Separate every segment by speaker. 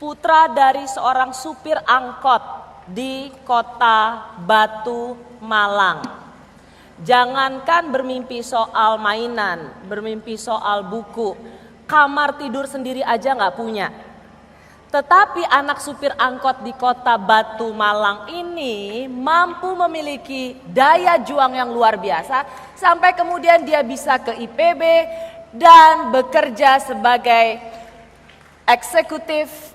Speaker 1: putra dari seorang supir angkot di kota Batu, Malang. Jangankan bermimpi soal mainan, bermimpi soal buku, kamar tidur sendiri aja nggak punya. Tetapi anak supir angkot di kota Batu, Malang ini mampu memiliki daya juang yang luar biasa sampai kemudian dia bisa ke IPB dan bekerja sebagai eksekutif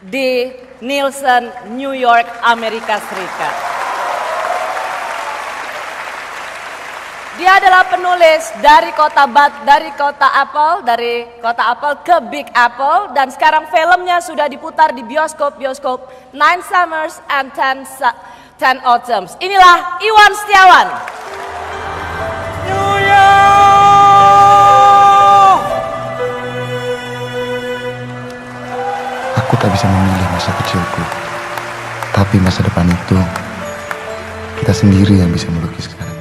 Speaker 1: di Nielsen, New York, Amerika Serikat. Dia adalah penulis dari kota Apple ke Big Apple, dan sekarang filmnya sudah diputar di bioskop 9 Summers and 10 Autumns. Inilah Iwan Setiawan.
Speaker 2: New York.
Speaker 3: Aku tak bisa memilih masa kecilku, tapi masa depan itu kita sendiri yang bisa melukis sekarang.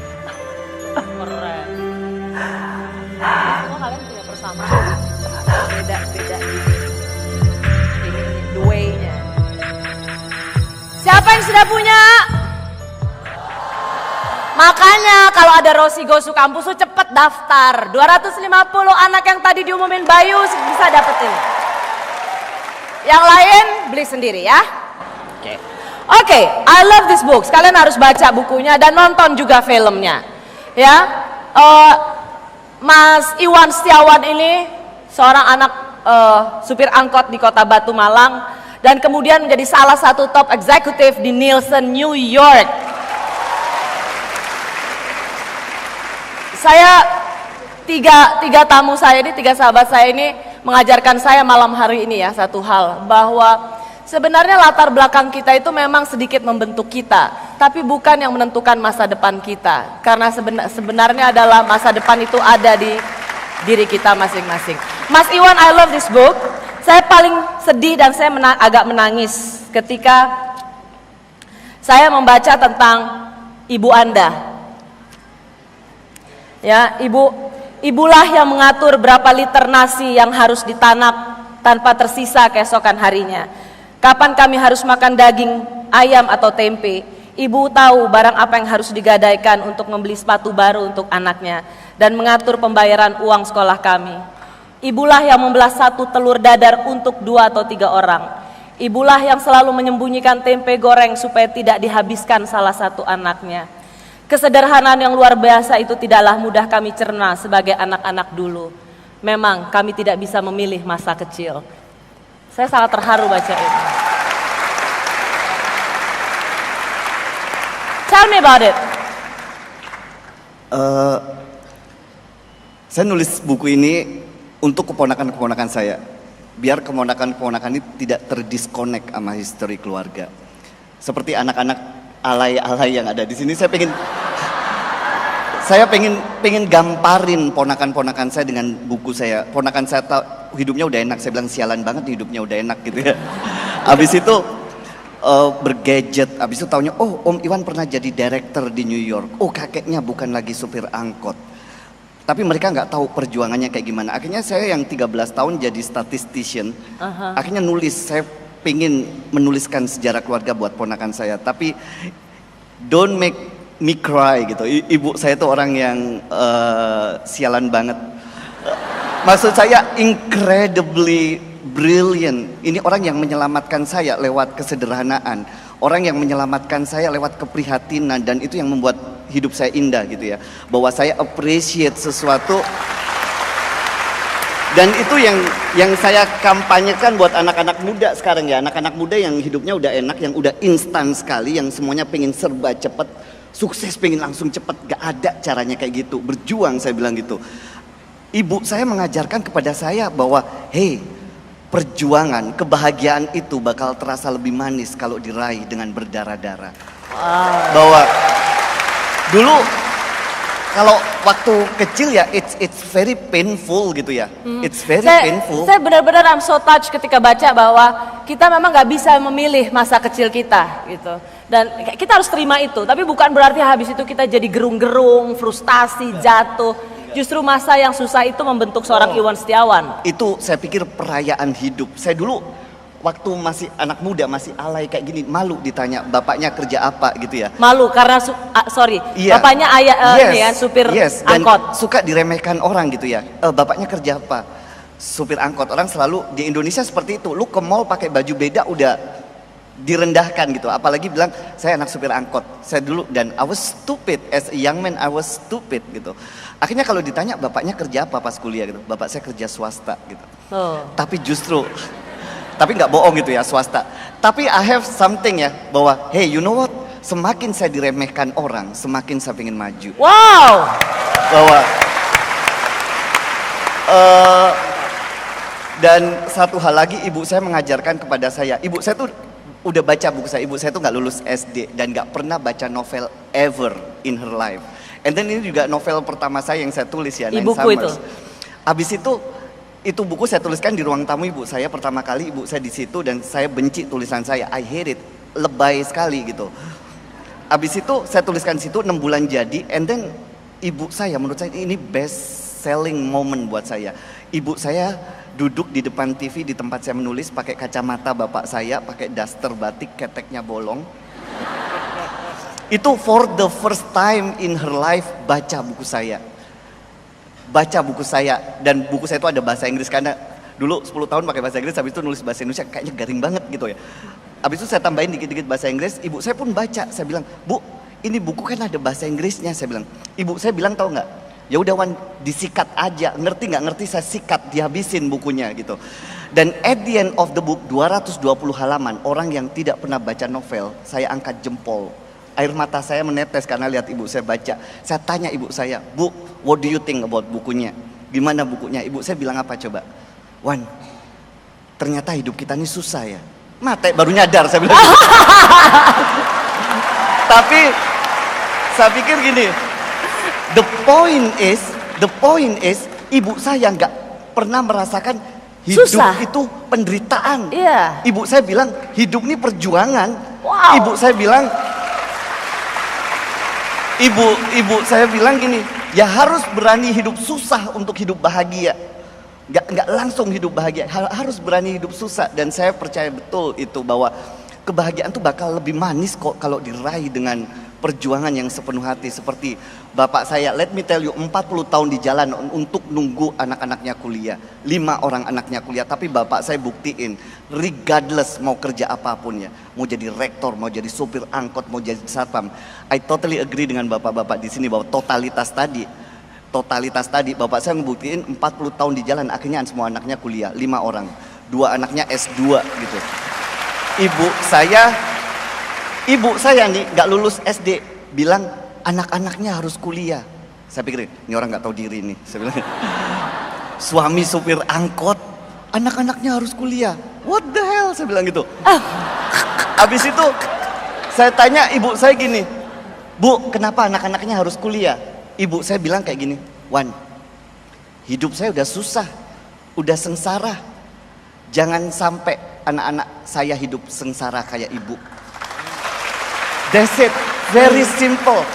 Speaker 1: Beda-beda ini the way-nya. Siapa yang sudah punya? Makanya kalau ada Rossi Gosu Kampus tuh cepet daftar. 250 anak yang tadi diumumin Bayu bisa dapetin. Yang lain beli sendiri ya. Oke, I love this book. Kalian harus baca bukunya dan nonton juga filmnya. Ya, Mas Iwan Setiawan ini seorang anak supir angkot di kota Batu, Malang, dan kemudian menjadi salah satu top eksekutif di Nielsen, New York. Saya tiga tamu saya ini, tiga sahabat saya ini mengajarkan saya malam hari ini ya satu hal, bahwa sebenarnya latar belakang kita itu memang sedikit membentuk kita, tapi bukan yang menentukan masa depan kita. Karena sebenarnya adalah masa depan itu ada di diri kita masing-masing. Mas Iwan, I love this book. Saya paling sedih dan saya agak menangis ketika saya membaca tentang ibu Anda. Ya, ibulah yang mengatur berapa liter nasi yang harus ditanam tanpa tersisa keesokan harinya. Kapan kami harus makan daging ayam atau tempe? Ibu tahu barang apa yang harus digadaikan untuk membeli sepatu baru untuk anaknya dan mengatur pembayaran uang sekolah kami. Ibulah yang membelah satu telur dadar untuk 2 atau 3 orang. Ibulah yang selalu menyembunyikan tempe goreng supaya tidak dihabiskan salah satu anaknya. Kesederhanaan yang luar biasa itu tidaklah mudah kami cerna sebagai anak-anak dulu. Memang kami tidak bisa memilih masa kecil. Saya sangat terharu baca ini. Tell me about it.
Speaker 2: Saya nulis buku ini untuk keponakan-keponakan saya, biar keponakan-keponakan ini tidak terdiskonek sama histori keluarga. Seperti anak-anak alay-alay yang ada di sini, saya pengen gamparin ponakan-ponakan saya dengan buku saya. Ponakan saya hidupnya udah enak, saya bilang sialan banget hidupnya udah enak gitu ya. Abis itu bergadget, abis itu taunya, oh Om Iwan pernah jadi director di New York. Oh kakeknya bukan lagi supir angkot. Tapi mereka nggak tahu perjuangannya kayak gimana. Akhirnya saya yang 13 tahun jadi statistician. Akhirnya nulis, saya pengen menuliskan sejarah keluarga buat ponakan saya. Tapi don't make me cry gitu. Ibu saya itu orang yang sialan banget. Maksud saya incredibly brilliant. Ini orang yang menyelamatkan saya lewat kesederhanaan. Orang yang menyelamatkan saya lewat keprihatinan, dan itu yang membuat hidup saya indah gitu ya. Bahwa saya appreciate sesuatu, dan itu yang saya kampanyekan buat anak-anak muda sekarang ya. Anak-anak muda yang hidupnya udah enak, yang udah instan sekali, yang semuanya pengen serba cepet, sukses pengen langsung cepet. Gak ada caranya kayak gitu. Berjuang, saya bilang gitu. Ibu saya mengajarkan kepada saya bahwa hey, perjuangan, kebahagiaan itu bakal terasa lebih manis kalau diraih dengan berdarah-darah. Bahwa dulu kalau waktu kecil ya it's very painful gitu ya. It's very painful.
Speaker 1: Saya benar-benar I'm so touched ketika baca bahwa kita memang nggak bisa memilih masa kecil kita gitu. Dan kita harus terima itu. Tapi bukan berarti habis itu kita jadi gerung-gerung, frustasi, jatuh. Justru masa yang susah itu membentuk seorang Iwan Setiawan.
Speaker 2: Itu saya pikir perayaan hidup. Saya dulu waktu masih anak muda, masih alay kayak gini, malu ditanya bapaknya kerja apa gitu ya.
Speaker 1: Malu karena
Speaker 2: Iya.
Speaker 1: bapaknya ini ya supir
Speaker 2: dan
Speaker 1: angkot.
Speaker 2: suka diremehkan orang gitu ya. Bapaknya kerja apa? Supir angkot. Orang selalu di Indonesia seperti itu. Lu ke mall pakai baju beda udah direndahkan gitu. Apalagi bilang saya anak supir angkot. Saya dulu dan I was stupid as a young man, I was stupid gitu. Akhirnya kalau ditanya bapaknya kerja apa pas kuliah gitu. Bapak saya kerja swasta gitu.
Speaker 1: Oh.
Speaker 2: Tapi nggak bohong gitu ya, swasta. Tapi I have something ya, bahwa hey, you know what? Semakin saya diremehkan orang, semakin saya ingin maju.
Speaker 1: Wow.
Speaker 2: Bahwa dan satu hal lagi, ibu saya mengajarkan kepada saya. Ibu saya tuh udah baca buku saya. Ibu saya tuh nggak lulus SD dan nggak pernah baca novel ever in her life. And then ini juga novel pertama saya yang saya tulis ya, Nine
Speaker 1: Ibuku
Speaker 2: Summers.
Speaker 1: itu.
Speaker 2: Abis itu buku saya tuliskan di ruang tamu ibu saya pertama kali. Ibu saya di situ dan saya benci tulisan saya. I hate it, lebay sekali gitu. Abis itu saya tuliskan di situ 6 bulan jadi. And then ibu saya, menurut saya ini best selling moment buat saya. Ibu saya duduk di depan TV di tempat saya menulis pakai kacamata bapak saya, pakai daster batik, keteknya bolong. Itu for the first time in her life baca buku saya. Baca buku saya, dan buku saya itu ada bahasa Inggris karena dulu 10 tahun pakai bahasa Inggris, habis itu nulis bahasa Indonesia kayaknya garing banget gitu ya. Habis itu saya tambahin dikit-dikit bahasa Inggris, ibu saya pun baca. Saya bilang, "Bu, ini buku kan ada bahasa Inggrisnya," saya bilang. Ibu saya bilang, tahu nggak? Ya udah Wan, disikat aja, ngerti nggak ngerti saya sikat, dihabisin bukunya gitu. Dan at the end of the book 220 halaman, orang yang tidak pernah baca novel, saya angkat jempol. Air mata saya menetes karena lihat ibu saya baca. Saya tanya ibu saya, "Bu, what do you think about bukunya? Gimana bukunya?" Ibu saya bilang apa coba? "Wan, ternyata hidup kita ini susah ya." Mate baru nyadar saya bilang. Tapi saya pikir gini, the point is ibu saya nggak pernah merasakan hidup
Speaker 1: Susah.
Speaker 2: itu penderitaan.
Speaker 1: Iya.
Speaker 2: Ibu saya bilang hidup ini perjuangan.
Speaker 1: Wow.
Speaker 2: Ibu saya bilang gini, ya harus berani hidup susah untuk hidup bahagia. Nggak langsung hidup bahagia, harus berani hidup susah. Dan saya percaya betul itu bahwa kebahagiaan tuh bakal lebih manis kok kalau diraih dengan perjuangan yang sepenuh hati. Seperti bapak saya, let me tell you, 40 tahun di jalan untuk nunggu anak-anaknya kuliah. 5 orang anaknya kuliah, tapi bapak saya buktiin, regardless mau kerja apapun ya, mau jadi rektor, mau jadi supir angkot, mau jadi satpam. I totally agree dengan bapak-bapak di sini bahwa totalitas tadi bapak saya ngebuktiin 40 tahun di jalan, akhirnya semua anaknya kuliah, 5 orang, 2 anaknya S2 gitu. Ibu saya nih nggak lulus SD, bilang anak-anaknya harus kuliah. Saya pikir ini orang nggak tahu diri nih. Saya bilang, suami supir angkot, anak-anaknya harus kuliah. What the hell? Saya bilang gitu. Habis itu saya tanya ibu saya gini, "Bu, kenapa anak-anaknya harus kuliah?" Ibu saya bilang kayak gini, "Wan, hidup saya udah susah, udah sengsara. Jangan sampai anak-anak saya hidup sengsara kayak ibu." That's it, very simple.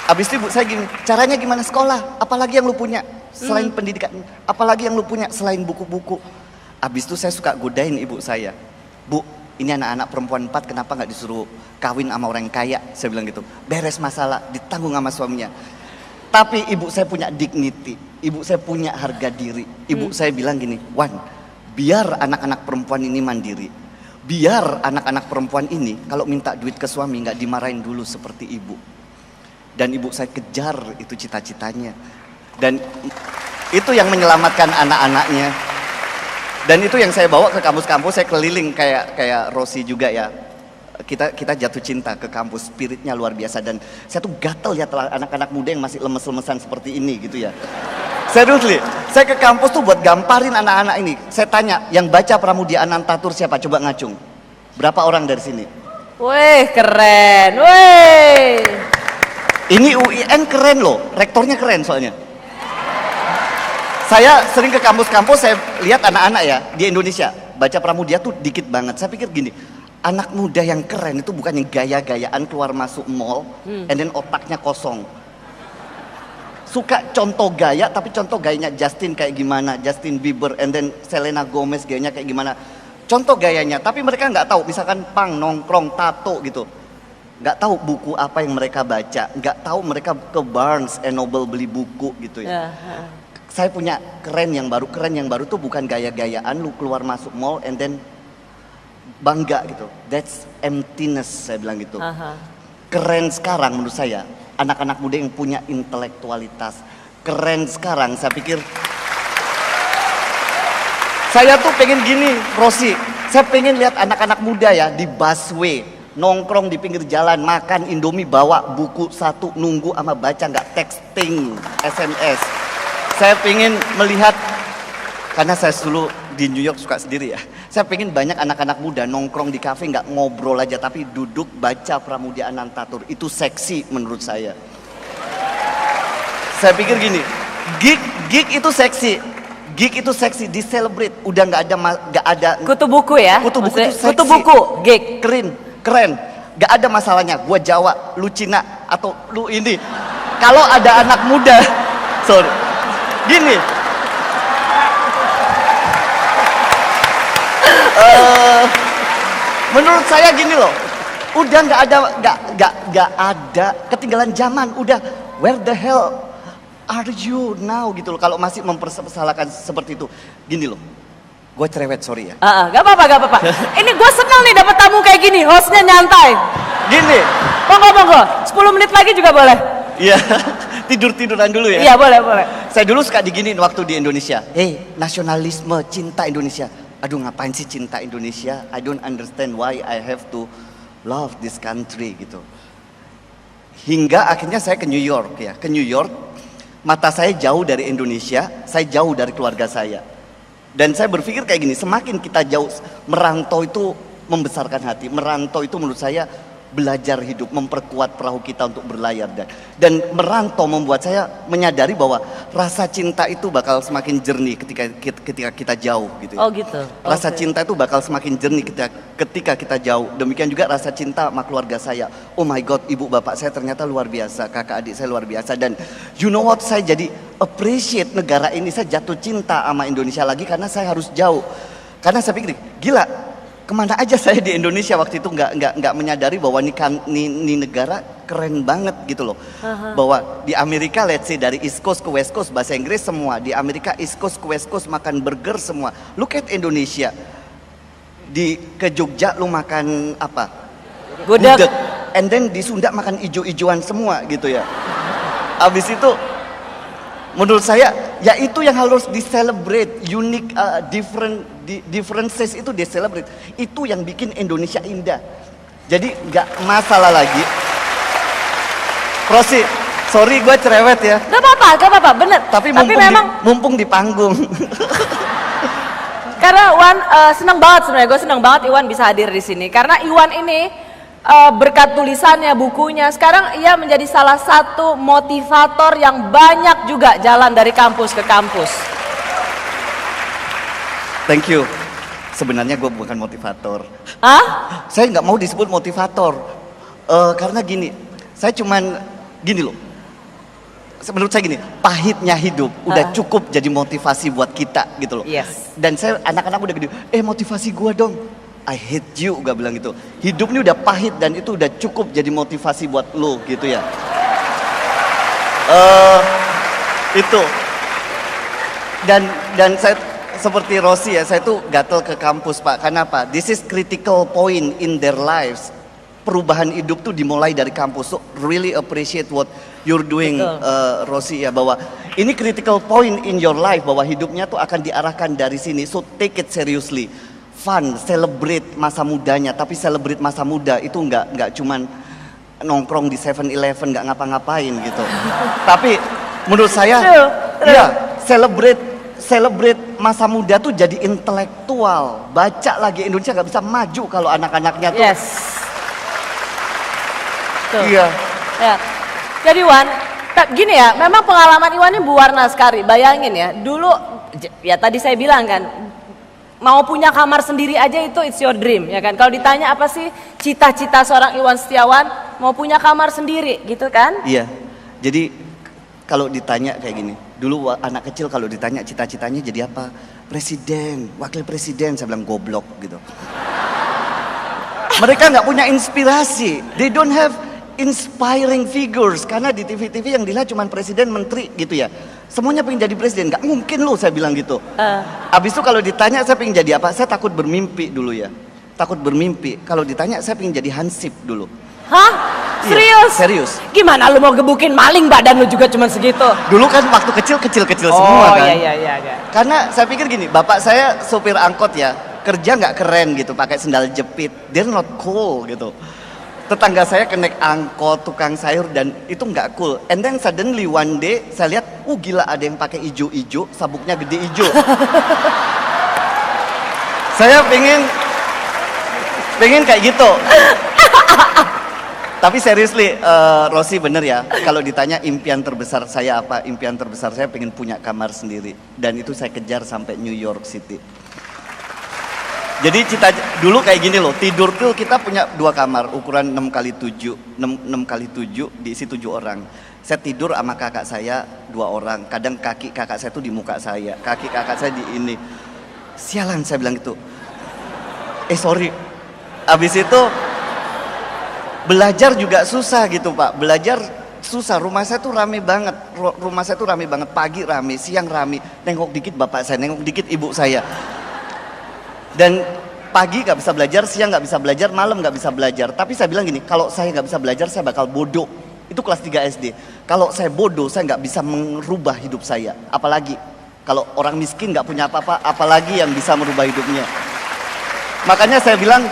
Speaker 2: Abis itu ibu saya gini, "Caranya gimana sekolah? Apalagi yang lu punya selain pendidikan? Apalagi yang lu punya selain buku-buku?" Abis itu saya suka godain ibu saya, "Bu, ini anak-anak perempuan 4, kenapa nggak disuruh kawin sama orang kaya?" Saya bilang gitu, beres masalah, ditanggung sama suaminya. Tapi ibu saya punya dignity, ibu saya punya harga diri. Ibu saya bilang gini, "Wan, biar anak-anak perempuan ini mandiri. Biar anak-anak perempuan ini kalau minta duit ke suami nggak dimarahin dulu seperti ibu." Dan ibu saya kejar itu cita-citanya. Dan itu yang menyelamatkan anak-anaknya. Dan itu yang saya bawa ke kampus-kampus, saya keliling kayak Rosi juga ya. Kita jatuh cinta ke kampus, spiritnya luar biasa. Dan saya tuh gatel lihat anak-anak muda yang masih lemes-lemesan seperti ini gitu ya. Seriously, saya ke kampus tuh buat gamparin anak-anak ini. Saya tanya, yang baca Pramudia Anantatur siapa? Coba ngacung. Berapa orang dari sini?
Speaker 1: Wih, keren. Wih.
Speaker 2: Ini UIN keren loh, rektornya keren soalnya. Saya sering ke kampus-kampus, saya lihat anak-anak ya di Indonesia baca Pramudia tuh dikit banget. Saya pikir gini, anak muda yang keren itu bukan yang gaya-gayaan keluar masuk mall, and then otaknya kosong. suka contoh gaya, tapi contoh gayanya Justin kayak gimana, Justin Bieber, and then Selena Gomez gayanya kayak gimana. Contoh gayanya, tapi mereka nggak tahu, misalkan punk, nongkrong, tato gitu. Nggak tahu buku apa yang mereka baca, nggak tahu mereka ke Barnes and Noble beli buku gitu ya. Saya punya keren yang baru tuh bukan gaya-gayaan lu keluar masuk mall and then bangga gitu. That's emptiness, saya bilang gitu. Keren sekarang menurut saya, anak-anak muda yang punya intelektualitas. Keren sekarang, saya pikir. Saya tuh pengen gini, Rosi. Saya pengen lihat anak-anak muda ya di busway, nongkrong di pinggir jalan, makan Indomie, bawa buku satu, nunggu sama baca, nggak texting, SMS. Saya pengen melihat, karena saya dulu di New York suka sendiri ya. Saya pengen banyak anak-anak muda nongkrong di kafe, nggak ngobrol aja, tapi duduk baca Pramudia Anantatur. Itu seksi menurut saya. Saya pikir gini, gig itu seksi. Gig itu seksi, di celebrate. Udah nggak ada.
Speaker 1: Kutu buku ya?
Speaker 2: Kutu buku itu seksi.
Speaker 1: Kutu buku, gig.
Speaker 2: Keren. Gak ada masalahnya. Gua Jawa, lu Cina, atau lu ini. Kalau ada anak muda, sorry. Gini. Menurut saya gini loh. Udah nggak ada ketinggalan zaman. Udah where the hell are you now gitu loh. Kalau masih mempersalahkan seperti itu. Gini loh. Gue cerewet, sorry ya.
Speaker 1: Gak apa-apa. Ini gue senang nih dapat tamu kayak gini, hostnya nyantai.
Speaker 2: Gini.
Speaker 1: Monggo. 10 menit lagi juga boleh.
Speaker 2: Iya, tiduran dulu ya.
Speaker 1: Iya, boleh.
Speaker 2: Saya dulu suka diginiin waktu di Indonesia. Nasionalisme, cinta Indonesia. Aduh, ngapain sih cinta Indonesia? I don't understand why I have to love this country gitu. Hingga akhirnya saya ke New York ya. Ke New York, mata saya jauh dari Indonesia, saya jauh dari keluarga saya. Dan saya berpikir kayak gini, semakin kita jauh, merantau itu membesarkan hati. Merantau itu menurut saya belajar hidup, memperkuat perahu kita untuk berlayar. Dan merantau membuat saya menyadari bahwa rasa cinta itu bakal semakin jernih ketika kita jauh gitu ya.
Speaker 1: Oh gitu.
Speaker 2: Rasa cinta itu bakal semakin jernih ketika kita jauh. Demikian juga rasa cinta sama keluarga saya. Oh my God, ibu bapak saya ternyata luar biasa, kakak adik saya luar biasa. Dan you know what, saya jadi appreciate negara ini. Saya jatuh cinta sama Indonesia lagi karena saya harus jauh. Karena saya pikir, gila, kemana aja saya di Indonesia waktu itu nggak menyadari bahwa ini negara keren banget gitu loh. Bahwa di Amerika, let's say dari East Coast ke West Coast bahasa Inggris semua. Di Amerika East Coast ke West Coast makan burger semua. Look at Indonesia. Ke Jogja lu makan apa?
Speaker 1: Gudeg.
Speaker 2: And then di Sunda makan ijo-ijoan semua gitu ya. Abis itu menurut saya ya itu yang harus di-celebrate, unique, differences itu di-celebrate. Itu yang bikin Indonesia indah. Jadi nggak masalah lagi. Rosi, sorry gue cerewet ya.
Speaker 1: Gak apa-apa, bener.
Speaker 2: Tapi mumpung di panggung.
Speaker 1: Karena Iwan senang banget sebenarnya, gue senang banget Iwan bisa hadir di sini. Karena Iwan ini berkat tulisannya, bukunya, sekarang ia menjadi salah satu motivator yang banyak juga jalan dari kampus ke kampus.
Speaker 2: Thank you. Sebenarnya gue bukan motivator. Saya nggak mau disebut motivator. Karena gini, saya cuman gini loh. Menurut saya gini, pahitnya hidup udah cukup jadi motivasi buat kita gitu loh.
Speaker 1: Yes.
Speaker 2: Dan saya anak-anak udah gede, motivasi gue dong. I hate you, gue bilang gitu. Hidup ini udah pahit dan itu udah cukup jadi motivasi buat lo gitu ya. Itu. Dan saya seperti Rosi ya, saya tuh gatel ke kampus Pak. Kenapa? This is critical point in their lives. Perubahan hidup tuh dimulai dari kampus. So really appreciate what you're doing, Rosi ya, bahwa ini critical point in your life, bahwa hidupnya tuh akan diarahkan dari sini. So take it seriously. Fun, celebrate masa mudanya. Tapi celebrate masa muda itu nggak cuman nongkrong di 7-Eleven nggak ngapa-ngapain gitu. Tapi menurut saya, ya celebrate masa muda tuh jadi intelektual. Baca lagi, Indonesia nggak bisa maju kalau anak-anaknya tuh.
Speaker 1: Yes. Tuh.
Speaker 2: Iya.
Speaker 1: Ya. Jadi Iwan, gini ya, memang pengalaman Iwan ini berwarna sekali. Bayangin ya, dulu ya tadi saya bilang kan, mau punya kamar sendiri aja itu it's your dream ya kan. Kalau ditanya apa sih cita-cita seorang Iwan Setiawan, mau punya kamar sendiri gitu kan?
Speaker 2: Iya. Jadi kalau ditanya kayak gini, dulu anak kecil kalau ditanya cita-citanya jadi apa? Presiden, wakil presiden, saya bilang goblok gitu. Mereka nggak punya inspirasi, they don't have inspiring figures, karena di TV-TV yang dilihat cuma presiden, menteri gitu ya. Semuanya pengen jadi presiden, nggak mungkin loh saya bilang gitu. Abis itu kalau ditanya saya pengen jadi apa, saya takut bermimpi dulu ya. Takut bermimpi, kalau ditanya saya pengen jadi hansip dulu.
Speaker 1: Hah? Serius?
Speaker 2: Iya, serius.
Speaker 1: Gimana lu mau gebukin maling, badan lu juga cuma segitu?
Speaker 2: Dulu kan waktu kecil semua kan.
Speaker 1: Oh iya.
Speaker 2: Karena saya pikir gini, bapak saya sopir angkot ya, kerja nggak keren gitu, pakai sendal jepit, they're not cool gitu. Tetangga saya kenek angkot, tukang sayur, dan itu nggak cool. And then suddenly one day saya lihat, gila ada yang pakai ijo-ijo, sabuknya gede ijo. Saya pengen kayak gitu. Tapi seriously, Rosi bener ya, kalau ditanya impian terbesar saya apa, impian terbesar saya pengen punya kamar sendiri. Dan itu saya kejar sampai New York City. Jadi dulu kayak gini loh, tidur tuh kita punya 2 kamar, ukuran 6x7, 6x7, diisi 7 orang. Saya tidur sama kakak saya 2 orang, kadang kaki kakak saya tuh di muka saya, kaki kakak saya di ini. Sialan saya bilang gitu. Sorry. Abis itu belajar juga susah gitu Pak, belajar susah. Rumah saya tuh rame banget, pagi rame, siang rame, nengok dikit bapak saya, nengok dikit ibu saya. Dan pagi gak bisa belajar, siang gak bisa belajar, malam gak bisa belajar. Tapi saya bilang gini, kalau saya gak bisa belajar saya bakal bodoh. Itu kelas 3 SD. Kalau saya bodoh saya gak bisa merubah hidup saya. Apalagi kalau orang miskin gak punya apa-apa, apalagi yang bisa merubah hidupnya. Makanya saya bilang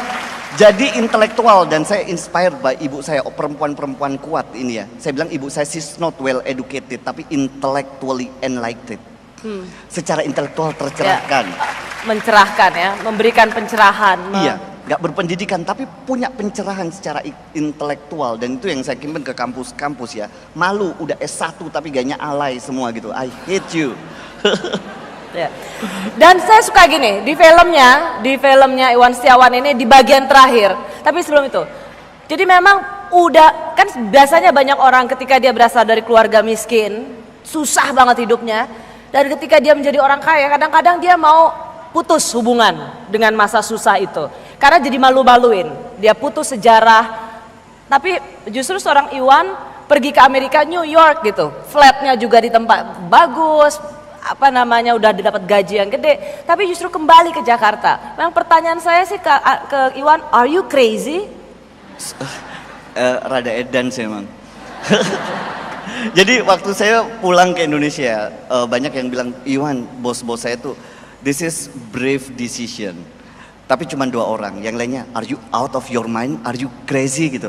Speaker 2: jadi intelektual, dan saya inspired by ibu saya, perempuan-perempuan kuat ini ya. Saya bilang ibu saya, she's not well educated tapi intellectually enlightened. Secara intelektual tercerahkan.
Speaker 1: Mencerahkan ya, memberikan pencerahan.
Speaker 2: Iya, nggak berpendidikan tapi punya pencerahan secara intelektual, dan itu yang saya kirim ke kampus-kampus ya. Malu udah S1 tapi gayanya alay semua gitu. I hate you.
Speaker 1: Ya. Dan saya suka gini, di filmnya Iwan Setiawan ini di bagian terakhir. Tapi sebelum itu, jadi memang udah kan biasanya banyak orang ketika dia berasal dari keluarga miskin, susah banget hidupnya. Dan ketika dia menjadi orang kaya, kadang-kadang dia mau putus hubungan dengan masa susah itu. Karena jadi malu-maluin, dia putus sejarah. Tapi justru seorang Iwan pergi ke Amerika, New York gitu. Flatnya juga di tempat bagus, udah dapat gaji yang gede. Tapi justru kembali ke Jakarta. Memang pertanyaan saya sih ke Iwan, are you crazy?
Speaker 2: Rada edan sih emang. Jadi waktu saya pulang ke Indonesia, banyak yang bilang, Iwan, bos-bos saya tuh, this is brave decision. Tapi cuma 2 orang, yang lainnya, are you out of your mind? Are you crazy gitu.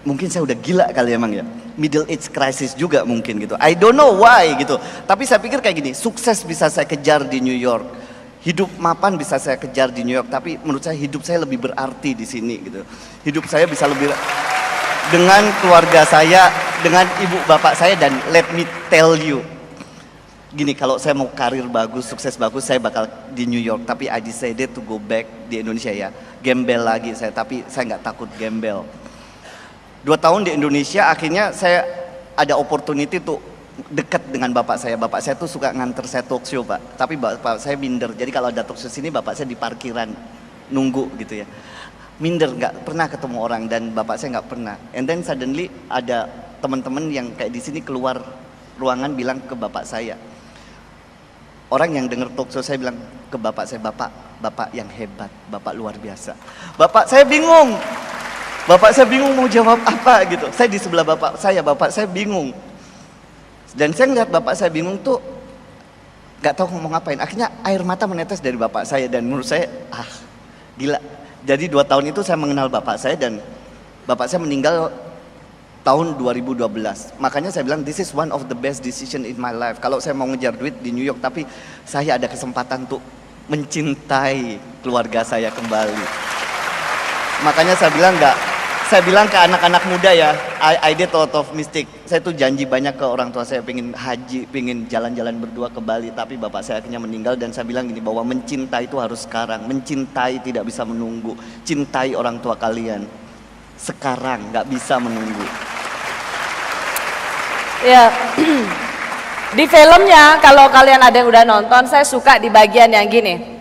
Speaker 2: Mungkin saya udah gila kali emang ya. Middle age crisis juga mungkin gitu. I don't know why gitu. Tapi saya pikir kayak gini, sukses bisa saya kejar di New York. Hidup mapan bisa saya kejar di New York, tapi menurut saya hidup saya lebih berarti di sini gitu. Hidup saya bisa lebih dengan keluarga saya, dengan ibu bapak saya, dan let me tell you. Gini, kalau saya mau karir bagus, sukses bagus, saya bakal di New York. Tapi I decided to go back di Indonesia ya. Gembel lagi saya, tapi saya nggak takut gembel. 2 tahun di Indonesia, akhirnya saya ada opportunity tuh dekat dengan bapak saya. Bapak saya tuh suka nganter saya talk show Pak. Tapi bapak saya minder, jadi kalau ada talk show sini bapak saya di parkiran nunggu gitu ya. Minder, nggak pernah ketemu orang, dan bapak saya nggak pernah. And then suddenly ada teman-teman yang kayak di sini keluar ruangan bilang ke bapak saya. Orang yang dengar talk show saya bilang ke bapak saya, bapak yang hebat, bapak luar biasa. Bapak saya bingung mau jawab apa gitu. Saya di sebelah bapak saya bingung. Dan saya ngeliat bapak saya bingung tuh, nggak tahu ngomong ngapain. Akhirnya air mata menetes dari bapak saya, dan menurut saya, gila. Jadi 2 tahun itu saya mengenal bapak saya, dan bapak saya meninggal tahun 2012. Makanya saya bilang this is one of the best decision in my life. Kalau saya mau ngejar duit di New York, tapi saya ada kesempatan untuk mencintai keluarga saya kembali. Makanya saya bilang ke anak-anak muda ya, I did a lot of mistake. Saya tuh janji banyak ke orang tua saya, pengen haji, pengen jalan-jalan berdua ke Bali, tapi bapak saya akhirnya meninggal. Dan saya bilang gini, bahwa mencintai itu harus sekarang, mencintai tidak bisa menunggu. Cintai orang tua kalian sekarang, nggak bisa menunggu.
Speaker 1: Ya, Di filmnya, kalau kalian ada yang udah nonton, saya suka di bagian yang gini.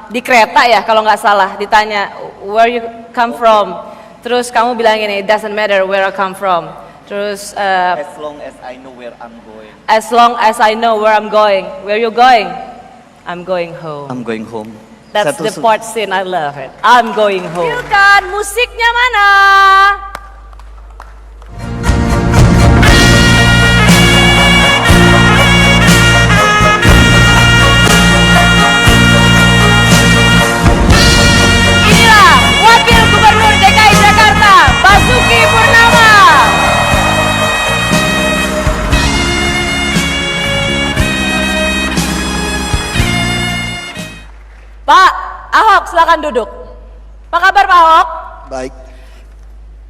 Speaker 1: Di kereta ya, kalau nggak salah, ditanya, where you come from? Terus kamu bilang gini, it doesn't matter where I come from. Terus,
Speaker 2: As long as I know where I'm going.
Speaker 1: as long as I know where I'm going. Where you going? I'm going home.
Speaker 2: I'm going home.
Speaker 1: That's
Speaker 2: Satu
Speaker 1: the part scene, I love it. I'm going home. Kan, musiknya mana? Inilah Wakil Gubernur DKI Jakarta, Basuki Purnama. Pak Ahok, silakan duduk. Apa kabar Pak Ahok?
Speaker 4: Baik,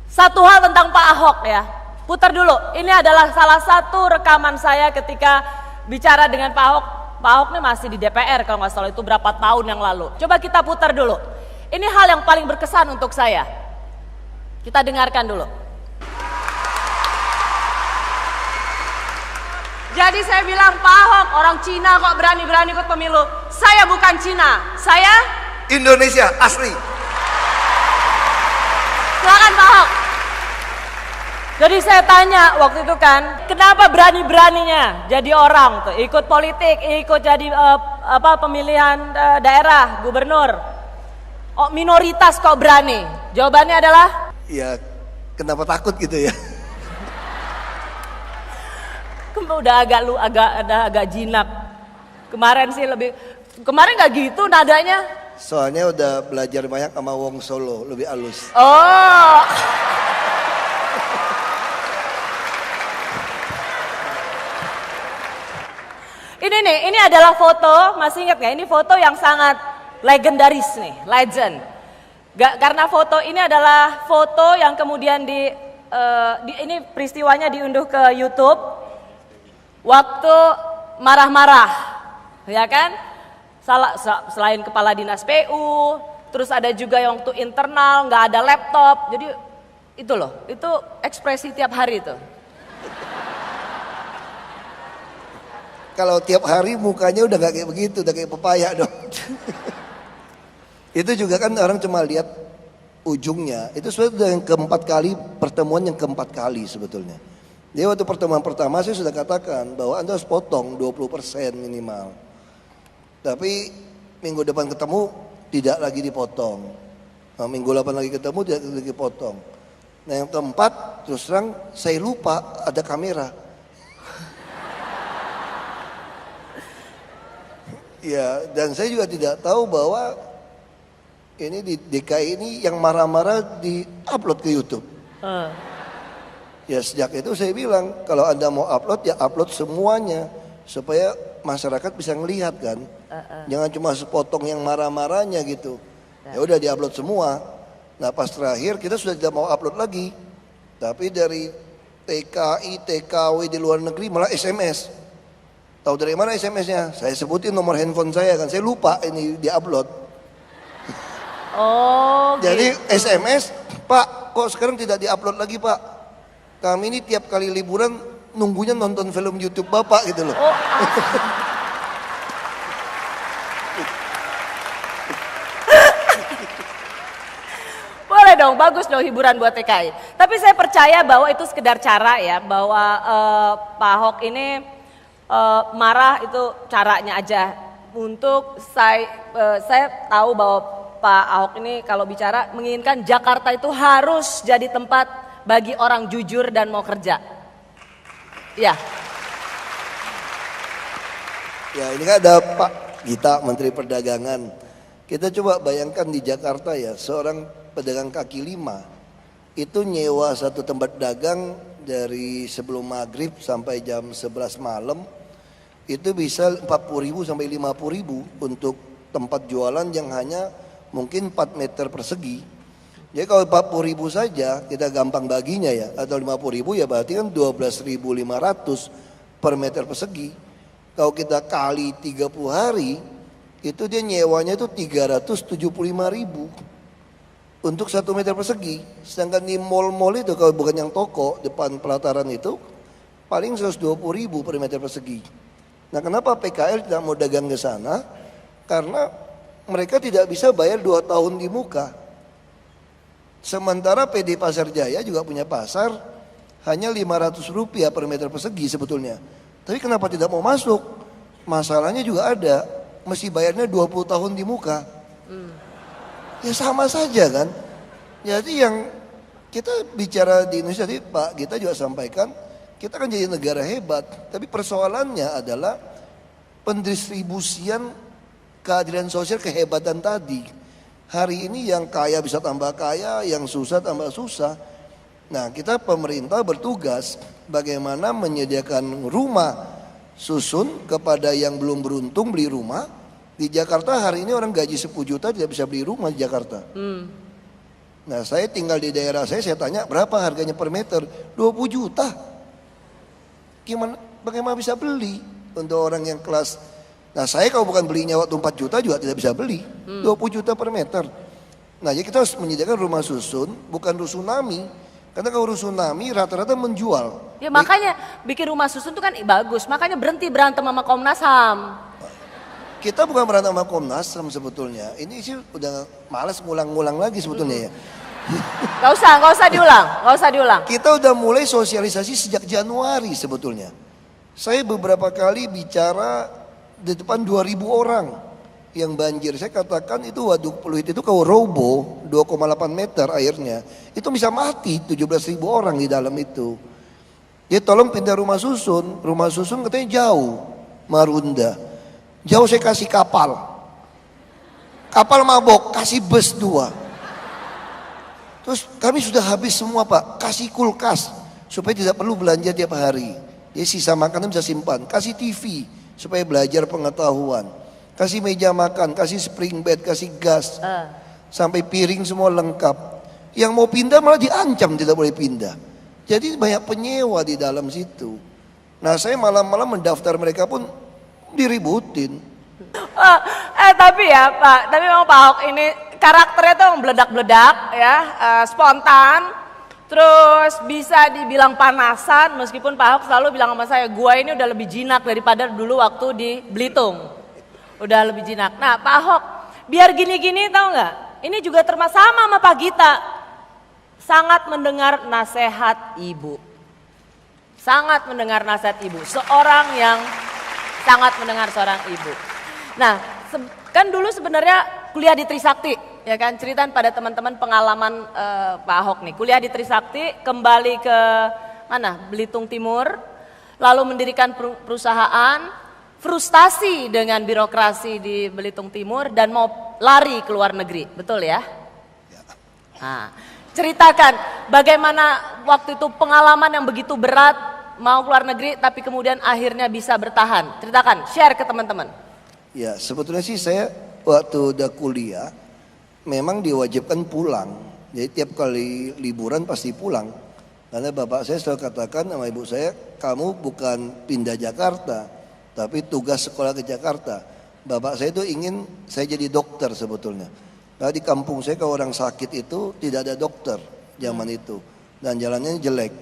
Speaker 1: Satu hal tentang Pak Ahok ya. Putar dulu. Ini adalah salah satu rekaman saya ketika bicara dengan Pak Ahok. Pak Ahok ini masih di DPR kalau nggak salah, itu berapa tahun yang lalu. Coba kita putar dulu. Ini hal yang paling berkesan untuk saya. Kita dengarkan dulu. Jadi saya bilang, Pak Ahok, orang Cina kok berani-berani ikut pemilu. Saya bukan Cina, saya
Speaker 4: Indonesia asli.
Speaker 1: silakan Pak Ahok. Jadi saya tanya waktu itu kan, kenapa berani-beraninya jadi orang tuh, ikut politik, ikut jadi pemilihan daerah, gubernur. Oh, minoritas kok berani? Jawabannya adalah
Speaker 4: Ya, kenapa takut gitu ya?
Speaker 1: udah agak jinak. Kemarin sih kemarin nggak gitu nadanya.
Speaker 4: Soalnya udah belajar banyak sama Wong Solo, lebih halus.
Speaker 1: Oh. Ini adalah foto, masih ingat nggak? Ini foto yang sangat legendaris nih, legend. Karena foto ini adalah foto yang kemudian ini peristiwanya diunduh ke YouTube waktu marah-marah, ya kan? Selain kepala dinas PU, terus ada juga yang waktu internal nggak ada laptop, jadi itu loh, itu ekspresi tiap hari itu.
Speaker 4: Kalau tiap hari mukanya udah gak kayak begitu, udah kayak pepaya dong. Itu juga kan orang cuma lihat ujungnya. Itu sudah yang keempat kali, pertemuan yang keempat kali sebetulnya. Jadi waktu pertemuan pertama saya sudah katakan bahwa Anda harus potong 20% minimal. Tapi minggu depan ketemu tidak lagi dipotong. Nah, minggu depan lagi ketemu tidak lagi dipotong. Nah yang keempat terus terang saya lupa ada kamera. Ya, dan saya juga tidak tahu bahwa ini di DKI ini yang marah-marah di-upload ke YouTube. Ya sejak itu saya bilang, kalau Anda mau upload ya upload semuanya supaya masyarakat bisa ngelihat kan. Jangan cuma sepotong yang marah-marahnya gitu. Ya udah di-upload semua. Nah pas terakhir kita sudah tidak mau upload lagi. Tapi dari TKI, TKW di luar negeri malah SMS. Tahu dari mana SMS-nya? Saya sebutin nomor handphone saya kan. Saya lupa ini di-upload.
Speaker 1: Oh.
Speaker 4: Jadi SMS, Pak, kok sekarang tidak di-upload lagi, Pak? Kami ini tiap kali liburan nunggunya nonton film YouTube Bapak gitu loh.
Speaker 1: Oh. Boleh dong, bagus dong hiburan buat TKI. Tapi saya percaya bahwa itu sekedar cara ya, bahwa Pak Ahok ini marah itu caranya aja. Untuk saya tahu bahwa Pak Ahok ini kalau bicara menginginkan Jakarta itu harus jadi tempat bagi orang jujur dan mau kerja. Ya.
Speaker 4: Ya ini kan ada Pak Gita, Menteri Perdagangan. Kita coba bayangkan di Jakarta ya, seorang pedagang kaki lima itu nyewa satu tempat dagang dari sebelum maghrib sampai jam 11 malam. Itu bisa 40.000 sampai 50.000 untuk tempat jualan yang hanya mungkin 4 meter persegi. Jadi kalau 40.000 saja kita gampang baginya ya, atau 50.000 ya berarti kan 12.500 per meter persegi. Kalau kita kali 30 hari itu dia nyewanya itu 375.000 untuk 1 meter persegi. Sedangkan di mall-mall itu kalau bukan yang toko depan pelataran itu paling 120.000 per meter persegi. Nah, kenapa PKL tidak mau dagang ke sana? Karena mereka tidak bisa bayar 2 tahun di muka. Sementara PD Pasar Jaya juga punya pasar hanya Rp500 per meter persegi sebetulnya. Tapi kenapa tidak mau masuk? Masalahnya juga ada, mesti bayarnya 20 tahun di muka. Ya sama saja kan. Jadi yang kita bicara di Indonesia tadi Pak Gita juga sampaikan, kita kan jadi negara hebat. Tapi persoalannya adalah pendistribusian keadilan sosial, kehebatan tadi. Hari ini yang kaya bisa tambah kaya, yang susah tambah susah. Nah, kita pemerintah bertugas bagaimana menyediakan rumah susun kepada yang belum beruntung beli rumah. Di Jakarta hari ini orang gaji 10 juta tidak bisa beli rumah di Jakarta. Nah, saya tinggal di daerah saya tanya berapa harganya per meter? 20 juta. Bagaimana bisa beli untuk orang yang kelas. Nah, saya kalau bukan belinya waktu 4 juta juga tidak bisa beli. 20 juta per meter. Nah, jadi kita harus menyediakan rumah susun, bukan rusunami. Karena kalau rusunami rata-rata menjual.
Speaker 1: Ya makanya bikin rumah susun itu kan bagus. Makanya berhenti berantem sama Komnas HAM.
Speaker 4: Kita bukan berantem sama Komnas HAM sebetulnya. Ini sih udah malas ngulang-ngulang lagi sebetulnya ya.
Speaker 1: Gak usah diulang. Kita
Speaker 4: udah mulai sosialisasi sejak Januari sebetulnya. Saya beberapa kali bicara di depan 2.000 orang yang banjir. Saya katakan itu Waduk Pluit itu kalau robo 2,8 meter airnya, itu bisa mati 17.000 orang di dalam itu. Jadi tolong pindah rumah susun katanya jauh, Marunda. Jauh saya kasih kapal mabok, kasih bus 2. Terus kami sudah habis semua Pak, kasih kulkas supaya tidak perlu belanja tiap hari. Jadi sisa makanan bisa simpan, kasih TV supaya belajar pengetahuan, kasih meja makan, kasih spring bed, kasih gas, sampai piring semua lengkap. Yang mau pindah malah diancam tidak boleh pindah. Jadi banyak penyewa di dalam situ. Nah, saya malam-malam mendaftar mereka pun diributin.
Speaker 1: Tapi ya Pak, tapi memang Pak Ahok ini karakternya tuh meledak-meledak ya, spontan. Terus bisa dibilang panasan, meskipun Pak Ahok selalu bilang sama saya, gua ini udah lebih jinak daripada dulu waktu di Belitung. Udah lebih jinak. Nah Pak Ahok, biar gini-gini tahu nggak? Ini juga termasuk sama Pak Gita. Sangat mendengar nasihat ibu. Sangat mendengar nasihat ibu. Seorang yang sangat mendengar seorang ibu. Nah, kan dulu sebenarnya kuliah di Trisakti. Ya kan, ceritaan pada teman-teman pengalaman Pak Ahok nih. Kuliah di Trisakti, kembali ke mana? Belitung Timur, lalu mendirikan perusahaan, frustasi dengan birokrasi di Belitung Timur dan mau lari ke luar negeri, betul ya? Nah, ceritakan bagaimana waktu itu pengalaman yang begitu berat, mau keluar negeri tapi kemudian akhirnya bisa bertahan. Ceritakan, share ke teman-teman.
Speaker 4: Ya, sebetulnya sih saya waktu udah kuliah memang diwajibkan pulang. Jadi tiap kali liburan pasti pulang. Karena bapak saya selalu katakan sama ibu saya, kamu bukan pindah Jakarta, tapi tugas sekolah ke Jakarta. Bapak saya itu ingin saya jadi dokter sebetulnya. Nah, di kampung saya kalau orang sakit itu tidak ada dokter zaman itu. Dan jalannya jelek.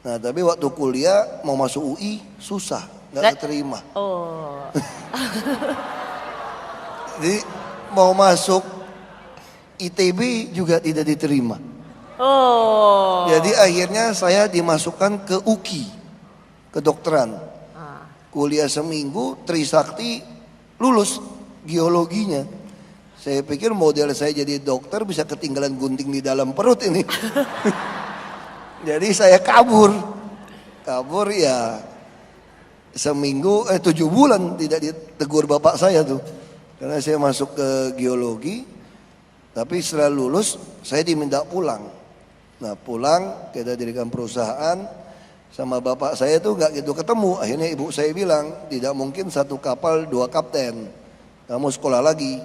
Speaker 4: Nah, tapi waktu kuliah mau masuk UI susah, nggak keterima.
Speaker 1: Oh.
Speaker 4: Jadi mau masuk ITB juga tidak diterima.
Speaker 1: Oh.
Speaker 4: Jadi akhirnya saya dimasukkan ke UKI, kedokteran. Kuliah seminggu, Trisakti, lulus geologinya. Saya pikir model saya jadi dokter bisa ketinggalan gunting di dalam perut ini. Jadi saya kabur ya seminggu, 7 bulan tidak ditegur bapak saya tuh. Karena saya masuk ke geologi. Tapi setelah lulus saya diminta pulang. Nah pulang kita dirikan perusahaan, sama bapak saya tuh gak gitu ketemu. Akhirnya ibu saya bilang tidak mungkin satu kapal 2 kapten, kamu sekolah lagi.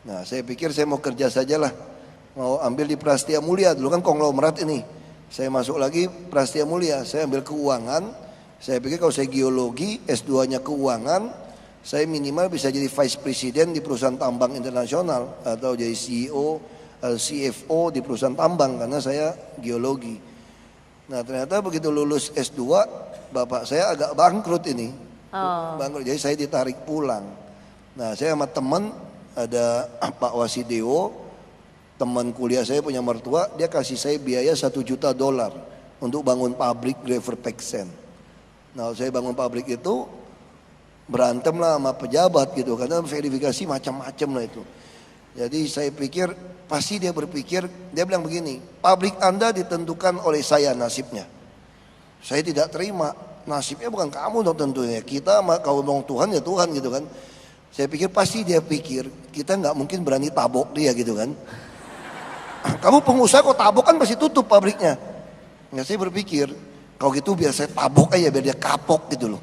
Speaker 4: Nah saya pikir saya mau kerja sajalah, mau ambil di Prastia Mulia, dulu kan konglomerat ini. Saya masuk lagi Prastia Mulia, saya ambil keuangan. Saya pikir kalau saya geologi, S2 nya keuangan, saya minimal bisa jadi vice president di perusahaan tambang internasional atau jadi CEO, CFO di perusahaan tambang karena saya geologi. Nah ternyata begitu lulus S2, bapak saya agak bangkrut ini. Bangkrut, jadi saya ditarik pulang. Nah saya sama teman, ada Pak Wasideo, teman kuliah saya punya mertua, dia kasih saya biaya $1 juta untuk bangun pabrik Graver Peksen. Nah saya bangun pabrik itu, berantem lah sama pejabat gitu, karena verifikasi macam-macam lah itu. Jadi saya pikir, pasti dia berpikir, dia bilang begini, pabrik Anda ditentukan oleh saya nasibnya. Saya tidak terima, nasibnya bukan kamu dong tentunya, kita kalau ngomong Tuhan ya Tuhan gitu kan. Saya pikir pasti dia pikir, kita nggak mungkin berani tabok dia gitu kan. Kamu pengusaha kok tabok kan pasti tutup pabriknya. Ya saya berpikir, kalau gitu biar saya tabok aja biar dia kapok gitu loh.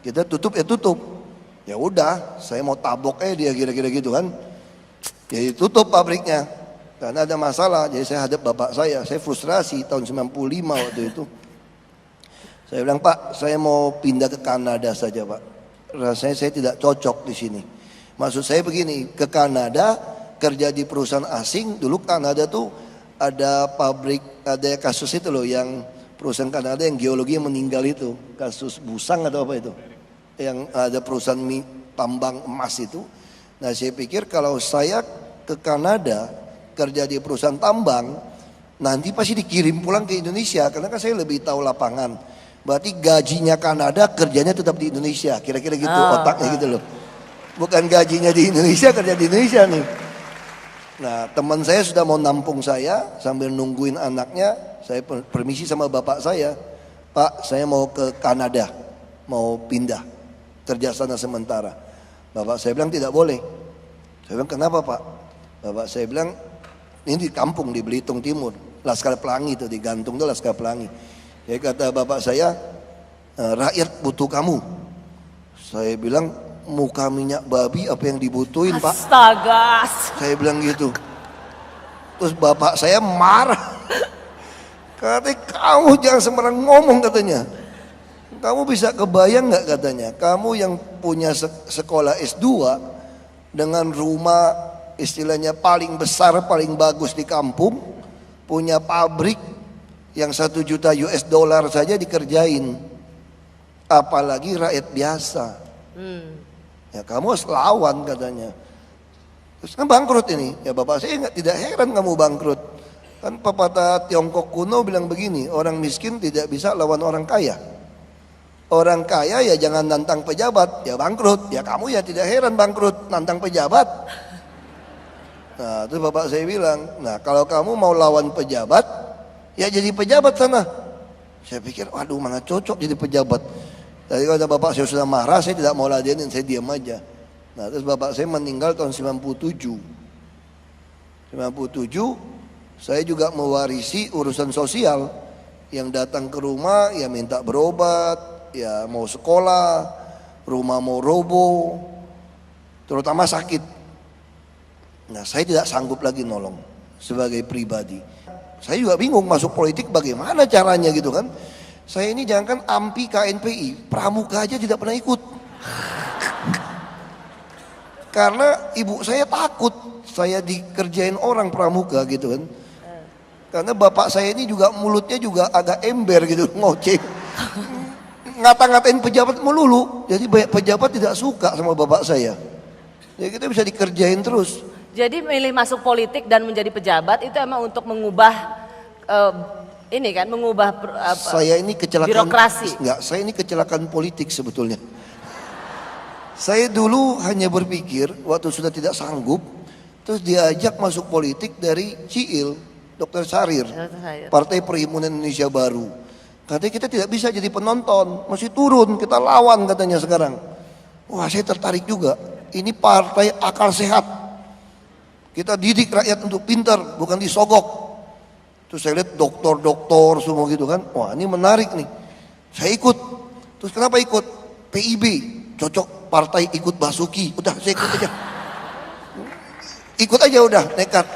Speaker 4: Kita tutup ya tutup. Ya udah, saya mau tabok aja dia kira-kira gitu kan. Jadi tutup pabriknya. Karena ada masalah, jadi saya hadap bapak saya frustrasi tahun 95 waktu itu. Saya bilang, Pak, saya mau pindah ke Kanada saja, Pak. Rasanya saya tidak cocok di sini. Maksud saya begini, ke Kanada kerja di perusahaan asing. Dulu Kanada tuh ada pabrik, ada kasus itu loh, yang perusahaan Kanada yang geologi yang meninggal itu, kasus Busang atau apa itu, yang ada perusahaan tambang emas itu. Nah saya pikir kalau saya ke Kanada kerja di perusahaan tambang, nanti pasti dikirim pulang ke Indonesia, karena kan saya lebih tahu lapangan. Berarti gajinya Kanada, kerjanya tetap di Indonesia, kira-kira gitu otaknya gitu loh. Bukan gajinya di Indonesia, kerja di Indonesia nih. Nah teman saya sudah mau nampung saya, sambil nungguin anaknya, saya permisi sama bapak saya, Pak saya mau ke Kanada, mau pindah, kerja sana sementara. Bapak saya bilang tidak boleh. Saya bilang kenapa Pak? Bapak saya bilang ini di kampung di Belitung Timur, Laskar Pelangi itu, digantung tuh Laskar Pelangi. Jadi kata bapak saya, rakyat butuh kamu. Saya bilang muka minyak babi apa yang dibutuhin Pak?
Speaker 1: Astaga.
Speaker 4: Saya bilang gitu. Terus bapak saya marah. Katanya kamu jangan sembarang ngomong katanya. Kamu bisa kebayang nggak katanya, kamu yang punya sekolah S2 dengan rumah istilahnya paling besar, paling bagus di kampung, punya pabrik yang $1 juta saja dikerjain, apalagi rakyat biasa. Ya kamu harus lawan katanya. Terus kan bangkrut ini, ya bapak saya tidak heran kamu bangkrut. Kan pepatah Tiongkok kuno bilang begini, orang miskin tidak bisa lawan orang kaya. Orang kaya ya jangan nantang pejabat, ya bangkrut. Ya kamu ya tidak heran bangkrut, nantang pejabat. Nah terus bapak saya bilang, nah kalau kamu mau lawan pejabat, ya jadi pejabat sana. Saya pikir, waduh mana cocok jadi pejabat. Tadi kalau bapak saya sudah marah, saya tidak mau ladenin, saya diam aja. Nah terus bapak saya meninggal tahun 97. 97, saya juga mewarisi urusan sosial. Yang datang ke rumah, ya minta berobat, ya mau sekolah, rumah mau roboh, terutama sakit. Nah saya tidak sanggup lagi nolong sebagai pribadi. Saya juga bingung masuk politik bagaimana caranya gitu kan. Saya ini jangankan AMPI KNPI, pramuka aja tidak pernah ikut. Karena ibu saya takut saya dikerjain orang pramuka gitu kan. Karena bapak saya ini juga mulutnya juga agak ember gitu, ngoceh. Ngata-ngatain pejabat melulu, jadi banyak pejabat tidak suka sama bapak saya. Ya kita bisa dikerjain terus.
Speaker 1: Jadi milih masuk politik dan menjadi pejabat itu emang untuk mengubah ini kan, mengubah
Speaker 4: saya ini kecelakaan
Speaker 1: birokrasi.
Speaker 4: Enggak, saya ini kecelakaan politik sebetulnya. Saya dulu hanya berpikir waktu sudah tidak sanggup, terus diajak masuk politik dari Ciil, Dr. Sarir, Partai Perhimpunan Indonesia Baru. Katanya kita tidak bisa jadi penonton, masih turun, kita lawan katanya sekarang. Wah saya tertarik juga, ini partai akal sehat. Kita didik rakyat untuk pintar, bukan disogok. Terus saya lihat doktor-doktor semua gitu kan, wah ini menarik nih. Saya ikut, terus kenapa ikut? PIB, cocok partai ikut Basuki, udah saya ikut aja. Ikut aja udah, nekat.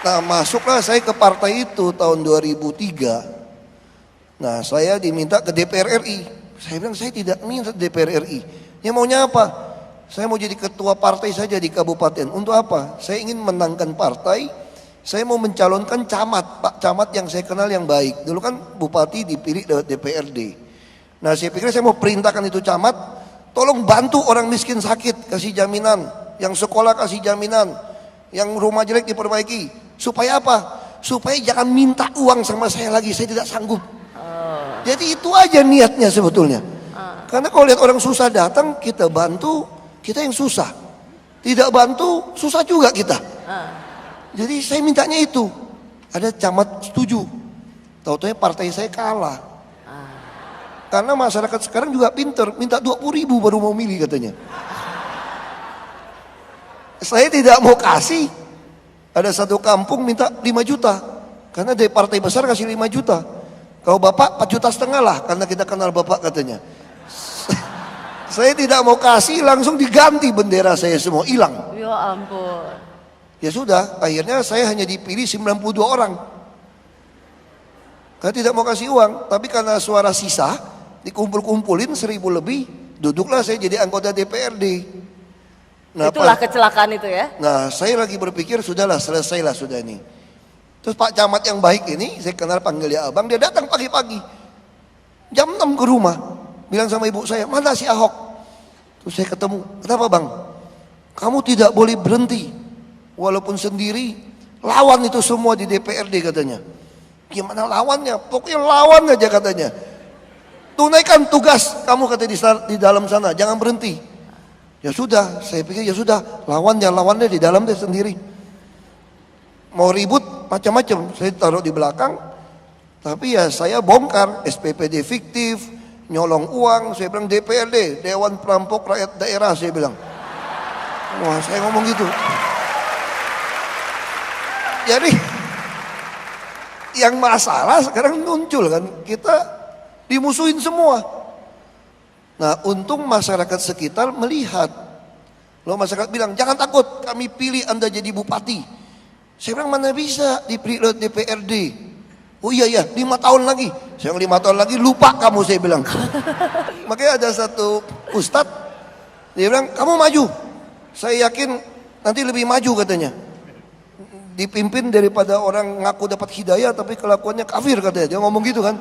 Speaker 4: Nah masuklah saya ke partai itu tahun 2003. Nah saya diminta ke DPR RI. Saya bilang saya tidak minta DPR RI. Ya maunya apa? Saya mau jadi ketua partai saja di kabupaten. Untuk apa? Saya ingin menangkan partai saya mau mencalonkan camat, Pak Camat yang saya kenal yang baik. Dulu kan bupati dipilih lewat DPRD. Nah saya pikir saya mau perintahkan itu camat, tolong bantu orang miskin sakit, kasih jaminan. Yang sekolah kasih jaminan, yang rumah jelek diperbaiki. Supaya apa? Supaya jangan minta uang sama saya lagi, saya tidak sanggup. Jadi itu aja niatnya sebetulnya. Karena kalau lihat orang susah datang, kita bantu, kita yang susah. Tidak bantu, susah juga kita. Jadi saya mintanya itu. Ada camat setuju. Tahu-tahu partai saya kalah. Karena masyarakat sekarang juga pinter, minta 20.000 baru mau milih katanya. Saya tidak mau kasih. Ada satu kampung minta 5 juta. Karena dari partai besar kasih 5 juta. Kalau bapak 4,5 juta lah, karena kita kenal bapak katanya. Saya tidak mau kasih, langsung diganti bendera saya semua, hilang.
Speaker 1: Ya ampun.
Speaker 4: Ya sudah, akhirnya saya hanya dipilih 92 orang. Karena tidak mau kasih uang, tapi karena suara sisa, dikumpul-kumpulin 1.000 lebih, duduklah saya jadi anggota DPRD. Nah,
Speaker 1: Itulah kecelakaan itu ya.
Speaker 4: Nah, saya lagi berpikir sudahlah, selesailah sudah ini. Terus Pak Camat yang baik ini, saya kenal panggil dia abang, dia datang pagi-pagi. Jam 6 ke rumah, bilang sama ibu saya, mana si Ahok? Terus saya ketemu, kenapa bang? Kamu tidak boleh berhenti, walaupun sendiri, lawan itu semua di DPRD katanya. Gimana lawannya? Pokoknya lawan aja katanya. Tunaikan tugas kamu katanya di dalam sana, jangan berhenti. Ya sudah, saya pikir ya sudah, lawannya di dalam deh sendiri. Mau ribut macam-macam, saya taruh di belakang. Tapi ya saya bongkar SPPD fiktif, nyolong uang. Saya bilang DPRD, Dewan Perampok Rakyat Daerah, saya bilang. Wah, saya ngomong gitu. Jadi yang masalah sekarang muncul kan, kita dimusuhin semua. Nah, untung masyarakat sekitar melihat. Lalu masyarakat bilang, jangan takut, kami pilih Anda jadi bupati. Saya bilang, mana bisa dipilih lewat DPRD. Oh iya, 5 tahun lagi. Saya bilang 5 tahun lagi, lupa kamu, saya bilang. Makanya ada satu ustadz, dia bilang, kamu maju. Saya yakin nanti lebih maju katanya. Dipimpin daripada orang ngaku dapat hidayah, tapi kelakuannya kafir katanya. Dia ngomong gitu kan.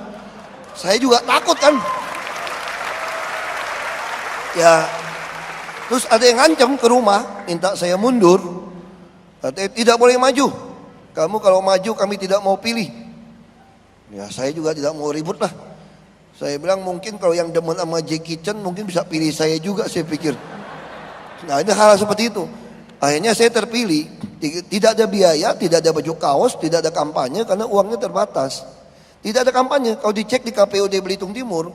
Speaker 4: Saya juga takut kan. Ya, terus ada yang ngancam ke rumah, minta saya mundur. Katanya tidak boleh maju. Kamu kalau maju kami tidak mau pilih. Ya saya juga tidak mau ribut lah. Saya bilang mungkin kalau yang demen sama Jackie Chan mungkin bisa pilih saya juga, saya pikir. Nah ini hal seperti itu. Akhirnya saya terpilih. Tidak ada biaya, tidak ada baju kaos, tidak ada kampanye karena uangnya terbatas. Tidak ada kampanye. Kalau dicek di KPUD Belitung Timur,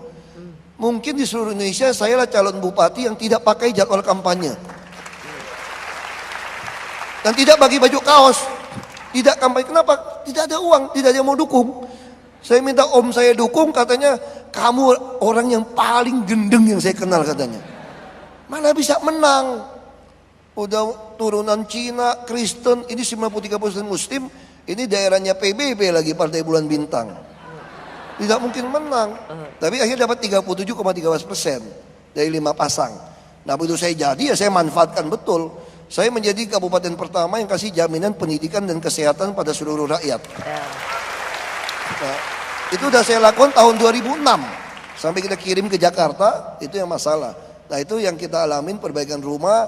Speaker 4: mungkin di seluruh Indonesia saya lah calon bupati yang tidak pakai jadwal kampanye. Dan tidak bagi baju kaos. Tidak kampanye. Kenapa? Tidak ada uang, tidak ada yang mau dukung. Saya minta om saya dukung, katanya kamu orang yang paling gendeng yang saya kenal katanya. Mana bisa menang? Udah turunan Cina, Kristen, ini 93% Muslim, ini daerahnya PBB lagi, Partai Bulan Bintang. Tidak mungkin menang. Tapi akhirnya dapat 37,13% dari 5 pasang. Nah begitu saya jadi ya saya manfaatkan betul. Saya menjadi kabupaten pertama yang kasih jaminan pendidikan dan kesehatan pada seluruh rakyat. Nah, itu udah saya lakukan tahun 2006. Sampai kita kirim ke Jakarta, itu yang masalah. Nah itu yang kita alamin perbaikan rumah.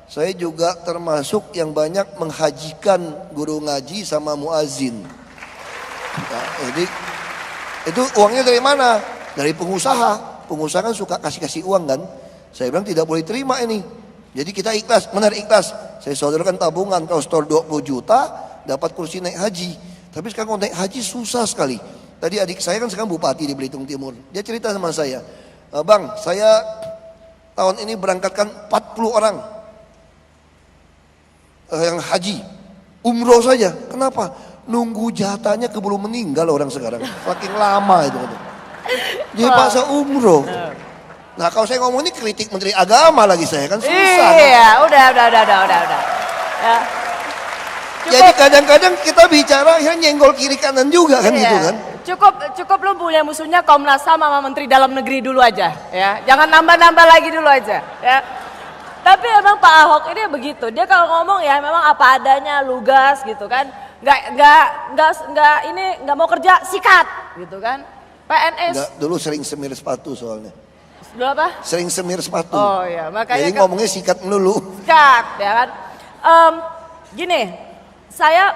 Speaker 4: Saya juga termasuk yang banyak menghajikan guru ngaji sama muazin. Nah, jadi itu uangnya dari mana? Dari pengusaha. Pengusaha kan suka kasih-kasih uang kan. Saya bilang tidak boleh terima ini. Jadi kita ikhlas, benar ikhlas. Saya sodorkan tabungan, kalau store 20 juta dapat kursi naik haji. Tapi sekarang kalau naik haji susah sekali. Tadi adik saya kan sekarang bupati di Belitung Timur. Dia cerita sama saya, bang saya tahun ini berangkatkan 40 orang yang haji. Umroh saja, kenapa? Nunggu jatahnya keburu meninggal orang sekarang. Saking lama itu. Dia paksa umroh. Nah kalau saya ngomong ini kritik Menteri Agama lagi saya kan susah.
Speaker 1: Iya, udah. Ya.
Speaker 4: Jadi kadang-kadang kita bicara ya nyenggol kiri kanan juga kan
Speaker 1: Iya.
Speaker 4: gitu kan.
Speaker 1: Cukup lu punya musuhnya Komnas HAM sama Menteri Dalam Negeri dulu aja, ya. Jangan nambah-nambah lagi dulu aja, ya. Tapi emang Pak Ahok ini begitu. Dia kalau ngomong ya memang apa adanya, lugas gitu kan. nggak mau kerja, sikat, gitu kan? PNS.
Speaker 4: Enggak, dulu sering semir sepatu soalnya.
Speaker 1: Dulu apa?
Speaker 4: Sering semir sepatu.
Speaker 1: Oh iya, makanya
Speaker 4: Jadi ngomongnya sikat melulu.
Speaker 1: sikat, ya kan? Gini, saya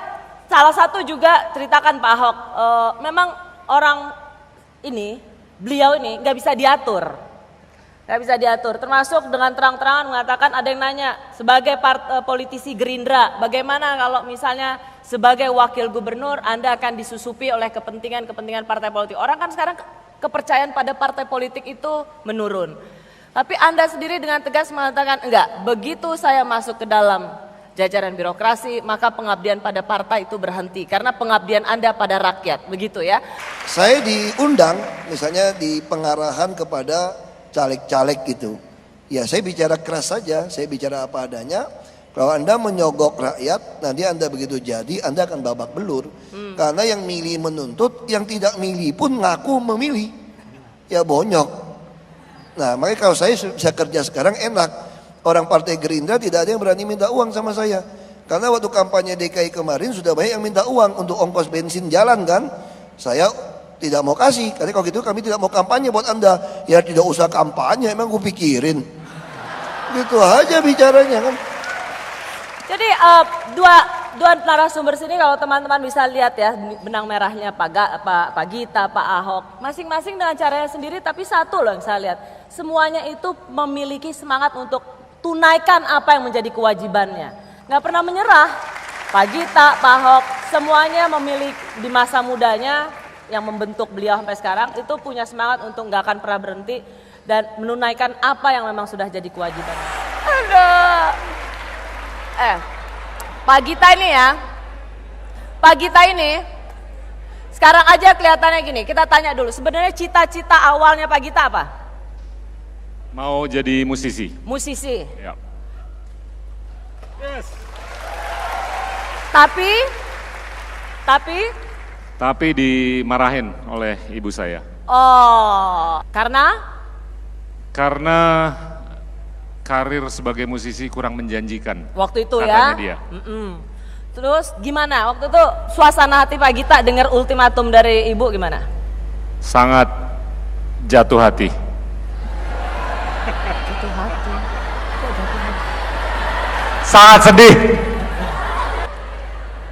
Speaker 1: salah satu juga ceritakan Pak Ahok, memang orang ini, beliau ini nggak bisa diatur. Nggak bisa diatur, termasuk dengan terang-terangan mengatakan ada yang nanya, sebagai politisi Gerindra, bagaimana kalau misalnya sebagai wakil gubernur Anda akan disusupi oleh kepentingan-kepentingan partai politik. Orang kan sekarang kepercayaan pada partai politik itu menurun. Tapi Anda sendiri dengan tegas mengatakan, enggak, begitu saya masuk ke dalam jajaran birokrasi, maka pengabdian pada partai itu berhenti. Karena pengabdian Anda pada rakyat, begitu ya.
Speaker 4: Saya diundang misalnya di pengarahan kepada caleg-caleg gitu. Ya saya bicara keras saja, saya bicara apa adanya. Kalau Anda menyogok rakyat, nanti Anda begitu jadi, Anda akan babak belur. Karena yang milih menuntut, yang tidak milih pun ngaku memilih. Ya bonyok. Nah makanya kalau saya bisa kerja sekarang enak. Orang partai Gerindra tidak ada yang berani minta uang sama saya. Karena waktu kampanye DKI kemarin sudah banyak yang minta uang untuk ongkos bensin jalan kan. Saya tidak mau kasih, karena kalau gitu kami tidak mau kampanye buat Anda. Ya tidak usah kampanye, emang gue pikirin. Gitu aja bicaranya kan.
Speaker 1: Jadi dua narasumber sini kalau teman-teman bisa lihat ya benang merahnya Pak Gita, Pak Ahok, masing-masing dengan caranya sendiri, tapi satu loh yang saya lihat, semuanya itu memiliki semangat untuk tunaikan apa yang menjadi kewajibannya, nggak pernah menyerah. Pak Gita, Pak Ahok, semuanya memiliki di masa mudanya yang membentuk beliau sampai sekarang itu punya semangat untuk nggak akan pernah berhenti dan menunaikan apa yang memang sudah jadi kewajibannya. Aduh. Pak Gita ini ya, Pak Gita ini sekarang aja kelihatannya gini, kita tanya dulu, sebenarnya cita-cita awalnya Pak Gita apa?
Speaker 5: Mau jadi musisi.
Speaker 1: Musisi.
Speaker 5: Ya.
Speaker 1: Yes. Tapi
Speaker 5: dimarahin oleh ibu saya.
Speaker 1: Oh, karena
Speaker 5: karir sebagai musisi kurang menjanjikan.
Speaker 1: Waktu itu
Speaker 5: katanya
Speaker 1: ya.
Speaker 5: Dia.
Speaker 1: Terus gimana waktu itu suasana hati Pak Gita dengar ultimatum dari ibu gimana?
Speaker 5: Sangat jatuh hati.
Speaker 1: Jatuh hati. Kok jatuh hati?
Speaker 5: Sangat sedih.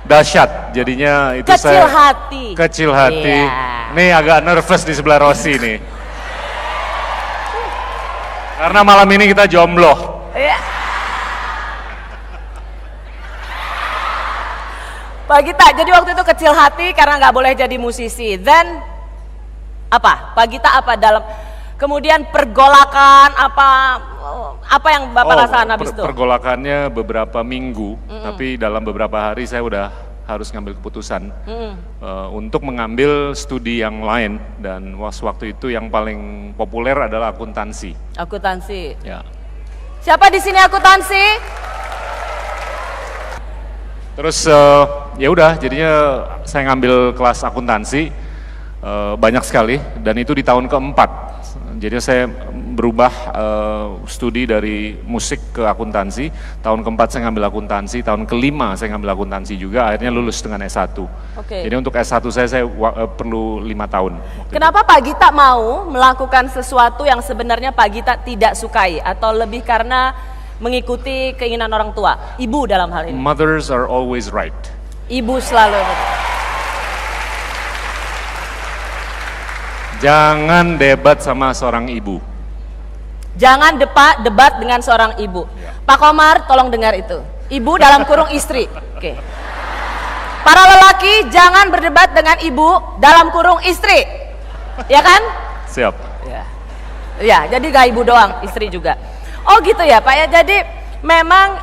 Speaker 5: Dahsyat, jadinya itu
Speaker 1: Kecil
Speaker 5: saya
Speaker 1: hati.
Speaker 5: Kecil hati.
Speaker 1: Iya.
Speaker 5: Nih agak nervous di sebelah Rosi nih. Karena malam ini kita jomblo.
Speaker 1: Iya. Pak Gita, jadi waktu itu kecil hati karena nggak boleh jadi musisi. Then apa? Pak Gita apa dalam kemudian pergolakan apa yang Bapak rasakan habis itu?
Speaker 5: Pergolakannya beberapa minggu, tapi dalam beberapa hari saya udah harus ngambil keputusan untuk mengambil studi yang lain, dan waktu itu yang paling populer adalah akuntansi.
Speaker 1: Akuntansi.
Speaker 5: Ya.
Speaker 1: Siapa di sini akuntansi?
Speaker 5: Terus ya udah, jadinya saya ngambil kelas akuntansi banyak sekali, dan itu di tahun keempat. Jadi saya berubah studi dari musik ke akuntansi. Tahun keempat saya ngambil akuntansi, tahun kelima saya ngambil akuntansi juga, akhirnya lulus dengan S1.
Speaker 1: Oke.
Speaker 5: Jadi untuk S1 saya perlu 5 tahun.
Speaker 1: Kenapa Pak Gita mau melakukan sesuatu yang sebenarnya Pak Gita tidak sukai, atau lebih karena mengikuti keinginan orang tua? Ibu dalam hal ini.
Speaker 5: Mothers are always right.
Speaker 1: Ibu selalu.
Speaker 5: Jangan debat sama seorang ibu.
Speaker 1: Jangan debat dengan seorang ibu.
Speaker 5: Ya.
Speaker 1: Pak Komar, tolong dengar itu. Ibu dalam kurung istri. Oke. Para lelaki jangan berdebat dengan ibu dalam kurung istri. Ya kan?
Speaker 5: Siap.
Speaker 1: Ya. Ya, jadi gak ibu doang, istri juga. Oh gitu ya Pak ya. Jadi memang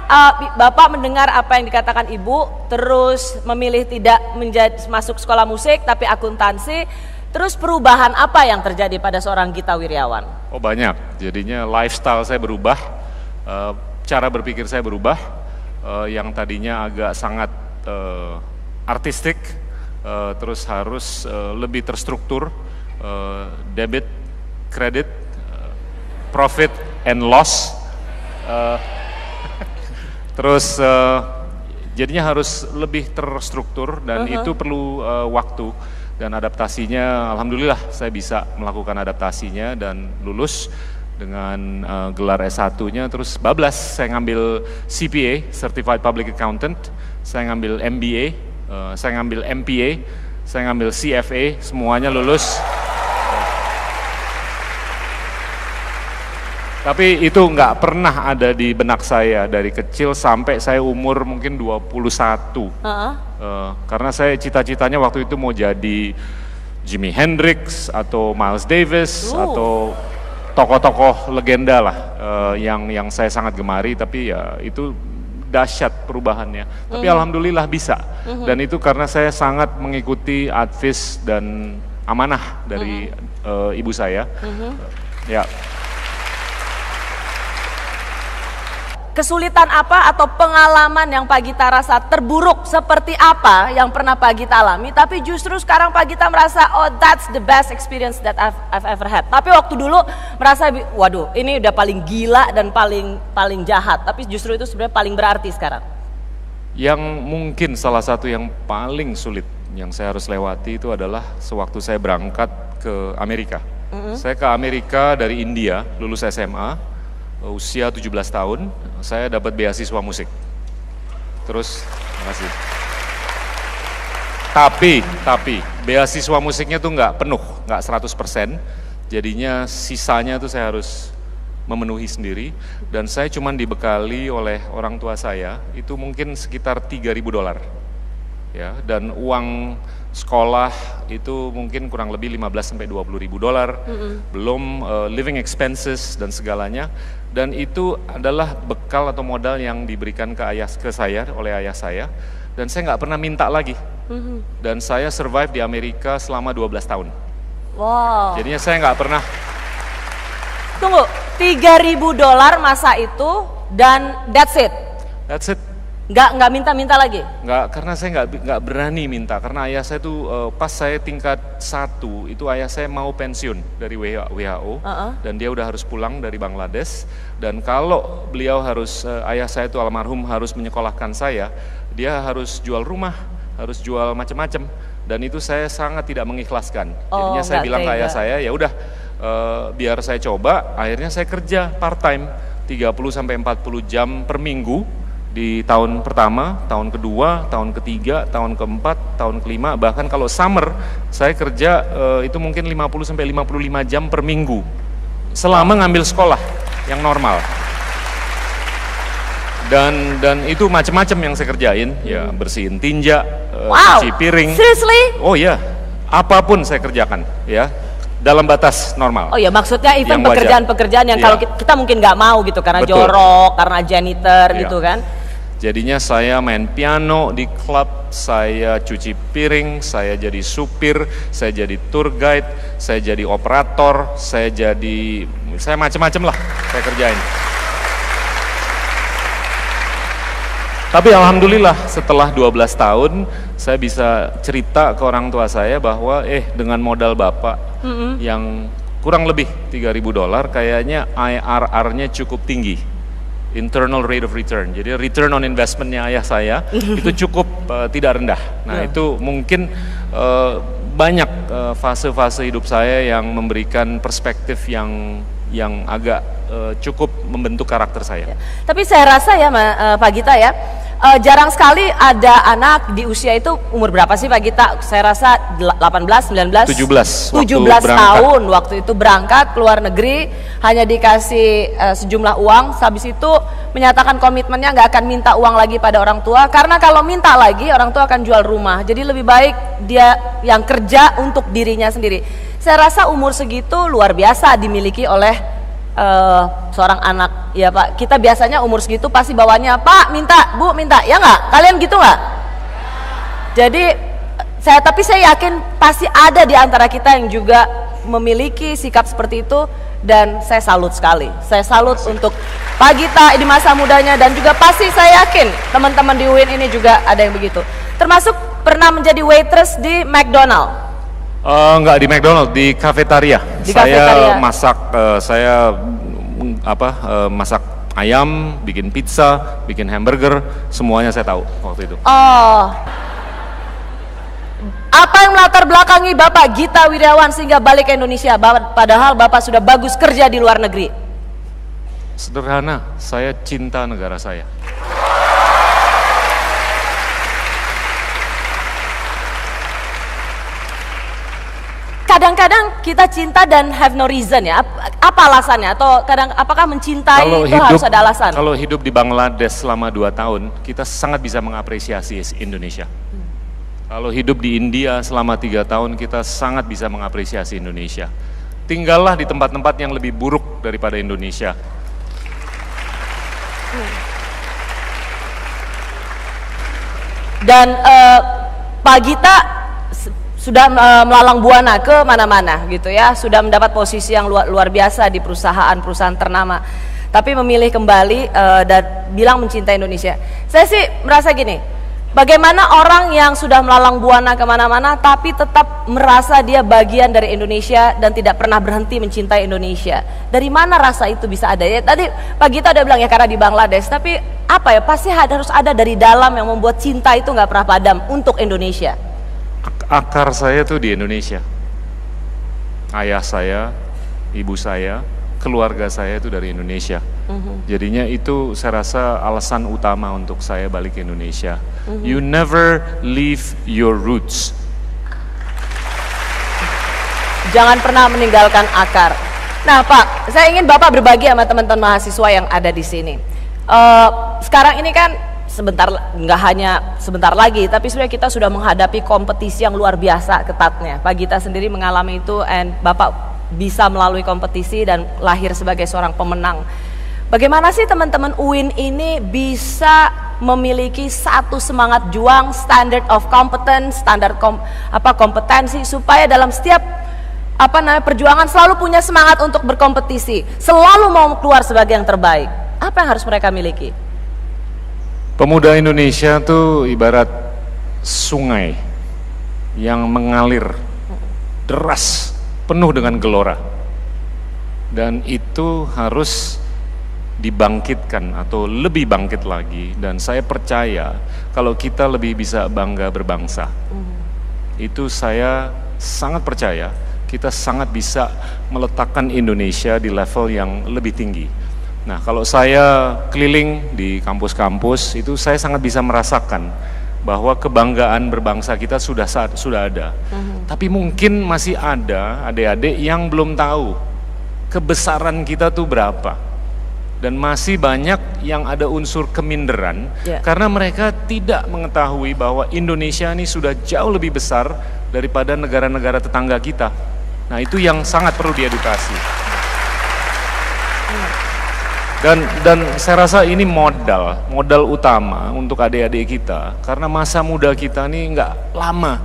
Speaker 1: Bapak mendengar apa yang dikatakan ibu, terus memilih tidak masuk sekolah musik tapi akuntansi. Terus perubahan apa yang terjadi pada seorang Gita Wirjawan?
Speaker 5: Oh banyak, jadinya lifestyle saya berubah, cara berpikir saya berubah, yang tadinya agak sangat artistik, terus harus lebih terstruktur, debit, kredit, profit and loss, terus jadinya harus lebih terstruktur dan itu perlu waktu dan adaptasinya. Alhamdulillah saya bisa melakukan adaptasinya dan lulus dengan gelar S1-nya, terus bablas saya ngambil CPA, Certified Public Accountant, saya ngambil MBA, saya ngambil MPA, saya ngambil CFA, semuanya lulus. Tapi itu nggak pernah ada di benak saya dari kecil sampai saya umur mungkin 21. Karena saya cita-citanya waktu itu mau jadi Jimi Hendrix atau Miles Davis atau tokoh-tokoh legenda lah yang saya sangat gemari, tapi ya itu dahsyat perubahannya. Tapi alhamdulillah bisa. Dan itu karena saya sangat mengikuti advice dan amanah dari ibu saya. Ya.
Speaker 1: Kesulitan apa atau pengalaman yang Pak Gita rasa terburuk seperti apa yang pernah Pak Gita alami, tapi justru sekarang Pak Gita merasa, oh that's the best experience that I've ever had. Tapi waktu dulu merasa, waduh ini udah paling gila dan paling jahat, tapi justru itu sebenarnya paling berarti sekarang.
Speaker 5: Yang mungkin salah satu yang paling sulit yang saya harus lewati itu adalah sewaktu saya berangkat ke Amerika. Saya ke Amerika dari India, lulus SMA, usia 17 tahun, saya dapat beasiswa musik. Terus, makasih. Tapi beasiswa musiknya tuh nggak penuh, nggak 100%. Jadinya sisanya tuh saya harus memenuhi sendiri. Dan saya cuma dibekali oleh orang tua saya, itu mungkin sekitar $3.000. Ya, dan uang sekolah itu mungkin kurang lebih $15-20.000, belum living expenses dan segalanya. Dan itu adalah bekal atau modal yang diberikan ke saya oleh ayah saya, dan saya nggak pernah minta lagi. Dan saya survive di Amerika selama 12 tahun.
Speaker 1: Wow.
Speaker 5: Jadinya saya nggak pernah.
Speaker 1: Tunggu, $3.000 masa itu dan that's it?
Speaker 5: That's it.
Speaker 1: Nggak minta-minta lagi?
Speaker 5: Nggak, karena saya nggak berani minta, karena ayah saya tuh pas saya tingkat 1 itu ayah saya mau pensiun dari WHO dan dia udah harus pulang dari Bangladesh, dan kalau beliau harus ayah saya itu almarhum harus menyekolahkan saya, dia harus jual rumah, harus jual macam-macam, dan itu saya sangat tidak mengikhlaskan. Jadinya saya bilang ke ayah saya, ya udah biar saya coba. Akhirnya saya kerja part time 30-40 jam per minggu di tahun pertama, tahun kedua, tahun ketiga, tahun keempat, tahun kelima, bahkan kalau summer saya kerja itu mungkin 50-55 jam per minggu selama ngambil sekolah yang normal. Dan itu macam-macam yang saya kerjain, ya bersihin tinja, cuci piring.
Speaker 1: Seriously?
Speaker 5: Oh iya, apapun saya kerjakan, ya dalam batas normal.
Speaker 1: Oh ya, maksudnya even
Speaker 5: Yang wajar.
Speaker 1: pekerjaan-pekerjaan yang
Speaker 5: Iya.
Speaker 1: kalau kita mungkin nggak mau gitu, karena
Speaker 5: Betul.
Speaker 1: jorok, karena janitor
Speaker 5: Iya.
Speaker 1: gitu kan.
Speaker 5: Jadinya saya main piano di klub, saya cuci piring, saya jadi supir, saya jadi tour guide, saya jadi operator, saya macam-macam lah saya kerjain. Tapi alhamdulillah setelah 12 tahun saya bisa cerita ke orang tua saya bahwa dengan modal bapak yang kurang lebih $3.000 kayaknya IRR-nya cukup tinggi. Internal rate of return, jadi return on investment-nya ayah saya itu cukup tidak rendah. Nah itu mungkin banyak fase-fase hidup saya yang memberikan perspektif yang agak cukup membentuk karakter saya.
Speaker 1: Tapi saya rasa ya Pak Gita ya, jarang sekali ada anak di usia itu. Umur berapa sih Pak Gita? Saya rasa 18, 19,
Speaker 5: 17
Speaker 1: tahun waktu itu berangkat ke luar negeri, hanya dikasih sejumlah uang, habis itu menyatakan komitmennya nggak akan minta uang lagi pada orang tua, karena kalau minta lagi orang tua akan jual rumah. Jadi lebih baik dia yang kerja untuk dirinya sendiri. Saya rasa umur segitu luar biasa dimiliki oleh seorang anak, ya Pak. Kita biasanya umur segitu pasti bawanya, Pak minta, Bu minta, ya nggak? Kalian gitu nggak? Jadi tapi saya yakin pasti ada di antara kita yang juga memiliki sikap seperti itu, dan saya salut sekali. Saya salut untuk Pak Gita di masa mudanya, dan juga pasti saya yakin teman-teman di UIN ini juga ada yang begitu. Termasuk pernah menjadi waitress di McDonald.
Speaker 5: Enggak di McDonald, di kafetaria.
Speaker 1: Di
Speaker 5: saya
Speaker 1: kafetaria.
Speaker 5: masak, masak ayam, bikin pizza, bikin hamburger, semuanya saya tahu waktu itu.
Speaker 1: Oh, apa yang melatar belakangi Bapak Gita Wirjawan sehingga balik ke Indonesia, padahal Bapak sudah bagus kerja di luar negeri?
Speaker 5: Sederhana, saya cinta negara saya.
Speaker 1: Kadang-kadang kita cinta dan have no reason ya. Apa alasannya? Atau kadang apakah mencintai itu harus ada alasan?
Speaker 5: Kalau hidup di Bangladesh selama 2 tahun, kita sangat bisa mengapresiasi Indonesia. Kalau hidup di India selama 3 tahun, kita sangat bisa mengapresiasi Indonesia. Tinggallah di tempat-tempat yang lebih buruk daripada Indonesia.
Speaker 1: Dan Pak Gita sudah melalang buana ke mana-mana gitu ya, sudah mendapat posisi yang luar biasa di perusahaan ternama, tapi memilih kembali dan bilang mencintai Indonesia. Saya sih merasa gini, bagaimana orang yang sudah melalang buana kemana-mana tapi tetap merasa dia bagian dari Indonesia dan tidak pernah berhenti mencintai Indonesia. Dari mana rasa itu bisa ada ya? Tadi Pak Gita udah bilang ya karena di Bangladesh, tapi apa ya, pasti harus ada dari dalam yang membuat cinta itu nggak pernah padam untuk Indonesia.
Speaker 5: Akar saya tuh di Indonesia. Ayah saya, ibu saya, keluarga saya itu dari Indonesia. Jadinya itu saya rasa alasan utama untuk saya balik ke Indonesia. You never leave your roots.
Speaker 1: Jangan pernah meninggalkan akar. Nah Pak, saya ingin Bapak berbagi sama teman-teman mahasiswa yang ada di sini. Sekarang ini kan nggak hanya sebentar lagi, tapi sebenarnya kita sudah menghadapi kompetisi yang luar biasa ketatnya. Pak Gita sendiri mengalami itu, and Bapak bisa melalui kompetisi dan lahir sebagai seorang pemenang. Bagaimana sih teman-teman UIN ini bisa memiliki satu semangat juang, standard of competence, kompetensi, supaya dalam setiap perjuangan selalu punya semangat untuk berkompetisi, selalu mau keluar sebagai yang terbaik? Apa yang harus mereka miliki?
Speaker 5: Pemuda Indonesia tuh ibarat sungai yang mengalir deras, penuh dengan gelora. Dan itu harus dibangkitkan atau lebih bangkit lagi. Dan saya percaya kalau kita lebih bisa bangga berbangsa, itu saya sangat percaya kita sangat bisa meletakkan Indonesia di level yang lebih tinggi. Nah, kalau saya keliling di kampus-kampus itu saya sangat bisa merasakan bahwa kebanggaan berbangsa kita sudah ada. Tapi mungkin masih ada adik-adik yang belum tahu kebesaran kita tuh berapa. Dan masih banyak yang ada unsur keminderan karena mereka tidak mengetahui bahwa Indonesia ini sudah jauh lebih besar daripada negara-negara tetangga kita. Nah, itu yang sangat perlu diedukasi. Dan saya rasa ini modal utama untuk adik-adik kita, karena masa muda kita ini nggak lama,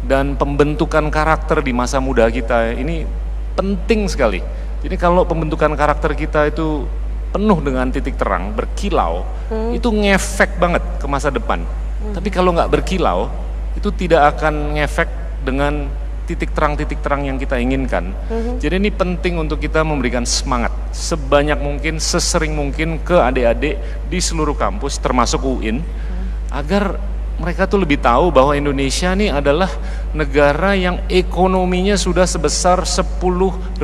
Speaker 5: dan pembentukan karakter di masa muda kita ini penting sekali. Jadi kalau pembentukan karakter kita itu penuh dengan titik terang, berkilau, itu ngefek banget ke masa depan. Tapi kalau nggak berkilau, itu tidak akan ngefek dengan titik terang yang kita inginkan. Jadi ini penting untuk kita memberikan semangat sebanyak mungkin, sesering mungkin ke adik-adik di seluruh kampus termasuk UIN, agar mereka tuh lebih tahu bahwa Indonesia ini adalah negara yang ekonominya sudah sebesar 10.000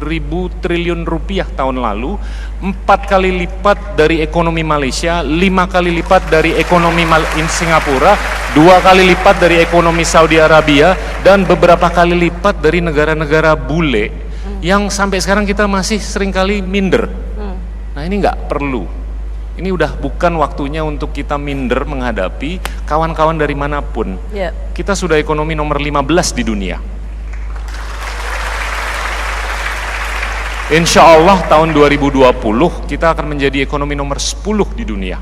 Speaker 5: triliun rupiah tahun lalu, 4 kali lipat dari ekonomi Malaysia, 5 kali lipat dari ekonomi Singapura, 2 kali lipat dari ekonomi Saudi Arabia, dan beberapa kali lipat dari negara-negara bule yang sampai sekarang kita masih seringkali minder. Nah, ini nggak perlu. Ini udah bukan waktunya untuk kita minder menghadapi kawan-kawan dari manapun. Kita sudah ekonomi nomor 15 di dunia. Insya Allah tahun 2020 kita akan menjadi ekonomi nomor 10 di dunia.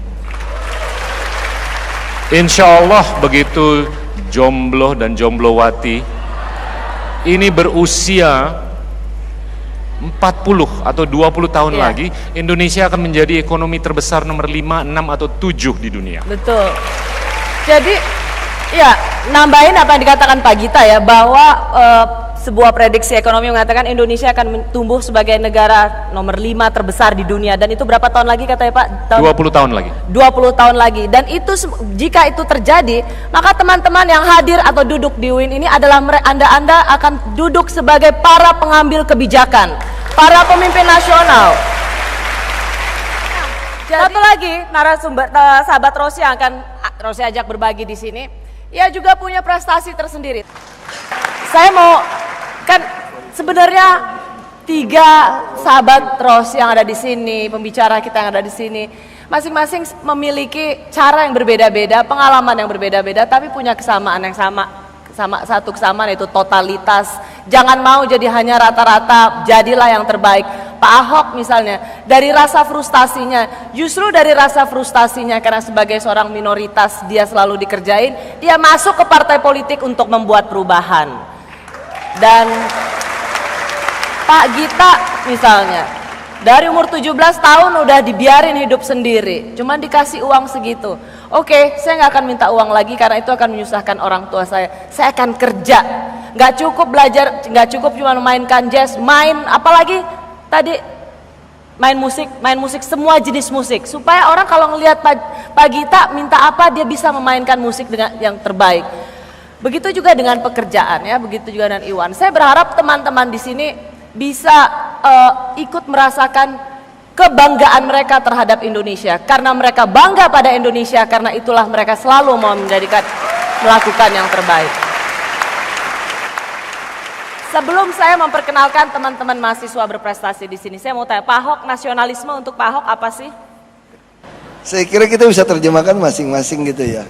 Speaker 5: Insya Allah begitu jomblo dan jomblowati ini berusia 40 atau 20 tahun lagi, Indonesia akan menjadi ekonomi terbesar nomor 5, 6 atau 7 di dunia.
Speaker 1: Betul. Jadi ya nambahin apa yang dikatakan Pak Gita ya, bahwa sebuah prediksi ekonomi mengatakan Indonesia akan tumbuh sebagai negara nomor 5 terbesar di dunia, dan itu berapa tahun lagi katanya Pak?
Speaker 5: 20 tahun lagi.
Speaker 1: 20 tahun lagi. Dan itu jika itu terjadi, maka teman-teman yang hadir atau duduk di UIN ini adalah Anda akan duduk sebagai para pengambil kebijakan, para pemimpin nasional. Satu lagi narasumber sahabat Rosi yang akan Rosi ajak berbagi di sini, ia juga punya prestasi tersendiri. Saya mau, kan sebenarnya 3 sahabat Rosi yang ada di sini, pembicara kita yang ada di sini, masing-masing memiliki cara yang berbeda-beda, pengalaman yang berbeda-beda, tapi punya kesamaan yang sama satu kesamaan, yaitu totalitas. Jangan mau jadi hanya rata-rata, jadilah yang terbaik. Pak Ahok misalnya, dari rasa frustasinya, justru dari rasa frustasinya karena sebagai seorang minoritas dia selalu dikerjain, dia masuk ke partai politik untuk membuat perubahan. Dan Pak Gita misalnya, dari umur 17 tahun udah dibiarin hidup sendiri, cuman dikasih uang segitu. Oke, saya nggak akan minta uang lagi karena itu akan menyusahkan orang tua saya. Saya akan kerja, nggak cukup belajar, nggak cukup cuma memainkan jazz, main apalagi tadi main musik semua jenis musik, supaya orang kalau ngelihat Pak Gita minta apa dia bisa memainkan musik dengan yang terbaik. Begitu juga dengan pekerjaan ya, begitu juga dengan Iwan. Saya berharap teman-teman di sini bisa ikut merasakan kebanggaan mereka terhadap Indonesia, karena mereka bangga pada Indonesia, karena itulah mereka selalu mau melakukan yang terbaik. Sebelum saya memperkenalkan teman-teman mahasiswa berprestasi di sini, saya mau tanya, Pak Ahok, nasionalisme untuk Pak Ahok apa sih?
Speaker 4: Saya kira kita bisa terjemahkan masing-masing gitu ya.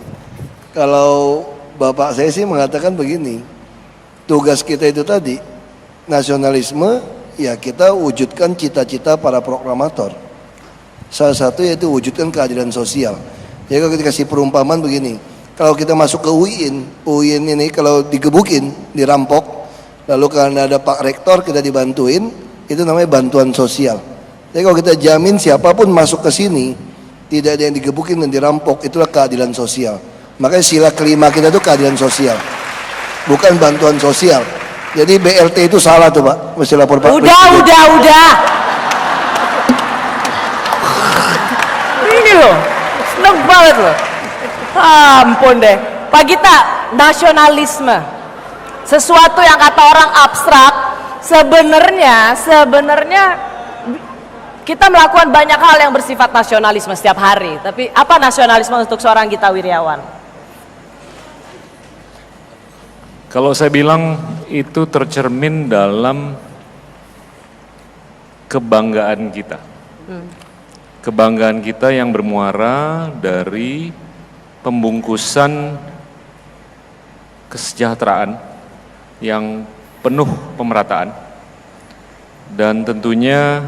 Speaker 4: Kalau bapak saya sih mengatakan begini, tugas kita itu tadi, nasionalisme, ya kita wujudkan cita-cita para proklamator. Salah satu yaitu wujudkan keadilan sosial. Jadi kalau kita kasih perumpamaan begini, kalau kita masuk ke UIN ini kalau digebukin, dirampok, lalu karena ada Pak Rektor kita dibantuin, itu namanya bantuan sosial. Jadi kalau kita jamin siapapun masuk ke sini, tidak ada yang digebukin dan dirampok, itulah keadilan sosial. Makanya sila kelima kita itu keadilan sosial, bukan bantuan sosial. Jadi BLT itu salah tuh Pak, mesti lapor Pak.
Speaker 1: Udah. Ini loh, seneng banget loh. Ampun deh. Pak Gita, nasionalisme, sesuatu yang kata orang abstrak, sebenarnya kita melakukan banyak hal yang bersifat nasionalisme setiap hari. Tapi apa nasionalisme untuk seorang Gita Wirjawan?
Speaker 5: Kalau saya bilang itu tercermin dalam kebanggaan kita. Kebanggaan kita yang bermuara dari pembungkusan kesejahteraan yang penuh pemerataan, dan tentunya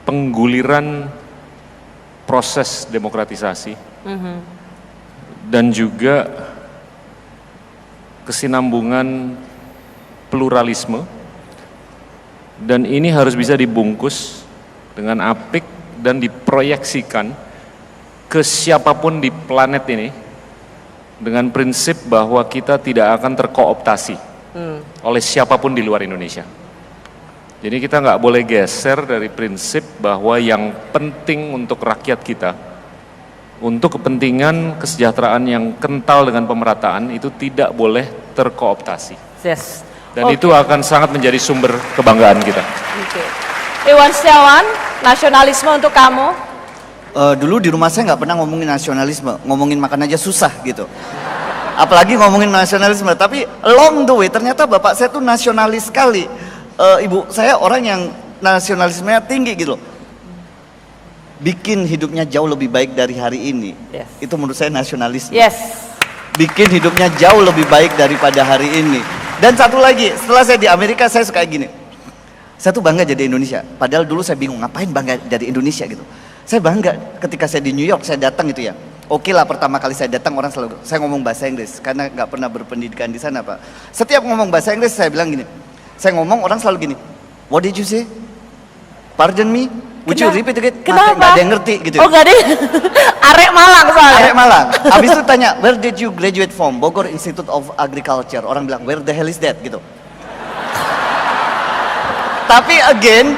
Speaker 5: pengguliran proses demokratisasi, dan juga kesinambungan pluralisme, dan ini harus bisa dibungkus dengan apik dan diproyeksikan ke siapapun di planet ini dengan prinsip bahwa kita tidak akan terkooptasi oleh siapapun di luar Indonesia. Jadi kita nggak boleh geser dari prinsip bahwa yang penting untuk rakyat kita, untuk kepentingan kesejahteraan yang kental dengan pemerataan, itu tidak boleh terkooptasi.
Speaker 1: Yes.
Speaker 5: Dan itu akan sangat menjadi sumber kebanggaan kita.
Speaker 1: Iwan Setiawan, nasionalisme untuk kamu?
Speaker 2: Dulu di rumah saya nggak pernah ngomongin nasionalisme, ngomongin makan aja susah gitu. Apalagi ngomongin nasionalisme, tapi along the way ternyata bapak saya tuh nasionalis sekali. Ibu saya orang yang nasionalismenya tinggi gitu. Bikin hidupnya jauh lebih baik dari hari ini.
Speaker 1: Yes.
Speaker 2: Itu menurut saya nasionalisme.
Speaker 1: Yes.
Speaker 2: Bikin hidupnya jauh lebih baik daripada hari ini. Dan satu lagi, setelah saya di Amerika saya suka gini. Saya tuh bangga jadi Indonesia. Padahal dulu saya bingung ngapain bangga jadi Indonesia gitu. Saya bangga ketika saya di New York, saya datang itu ya. Oke lah, pertama kali saya datang orang selalu, saya ngomong bahasa Inggris karena nggak pernah berpendidikan di sana Pak. Setiap ngomong bahasa Inggris saya bilang gini. Saya ngomong orang selalu gini. What did you say? Pardon me? Would you repeat again?
Speaker 1: Kenapa?
Speaker 2: Nggak ada yang ngerti gitu.
Speaker 1: Oh nggak ada. Arek Malang soalnya.
Speaker 2: Arek Malang. Habis itu tanya, where did you graduate from? Bogor Institute of Agriculture. Orang bilang, where the hell is that? Gitu. Tapi again,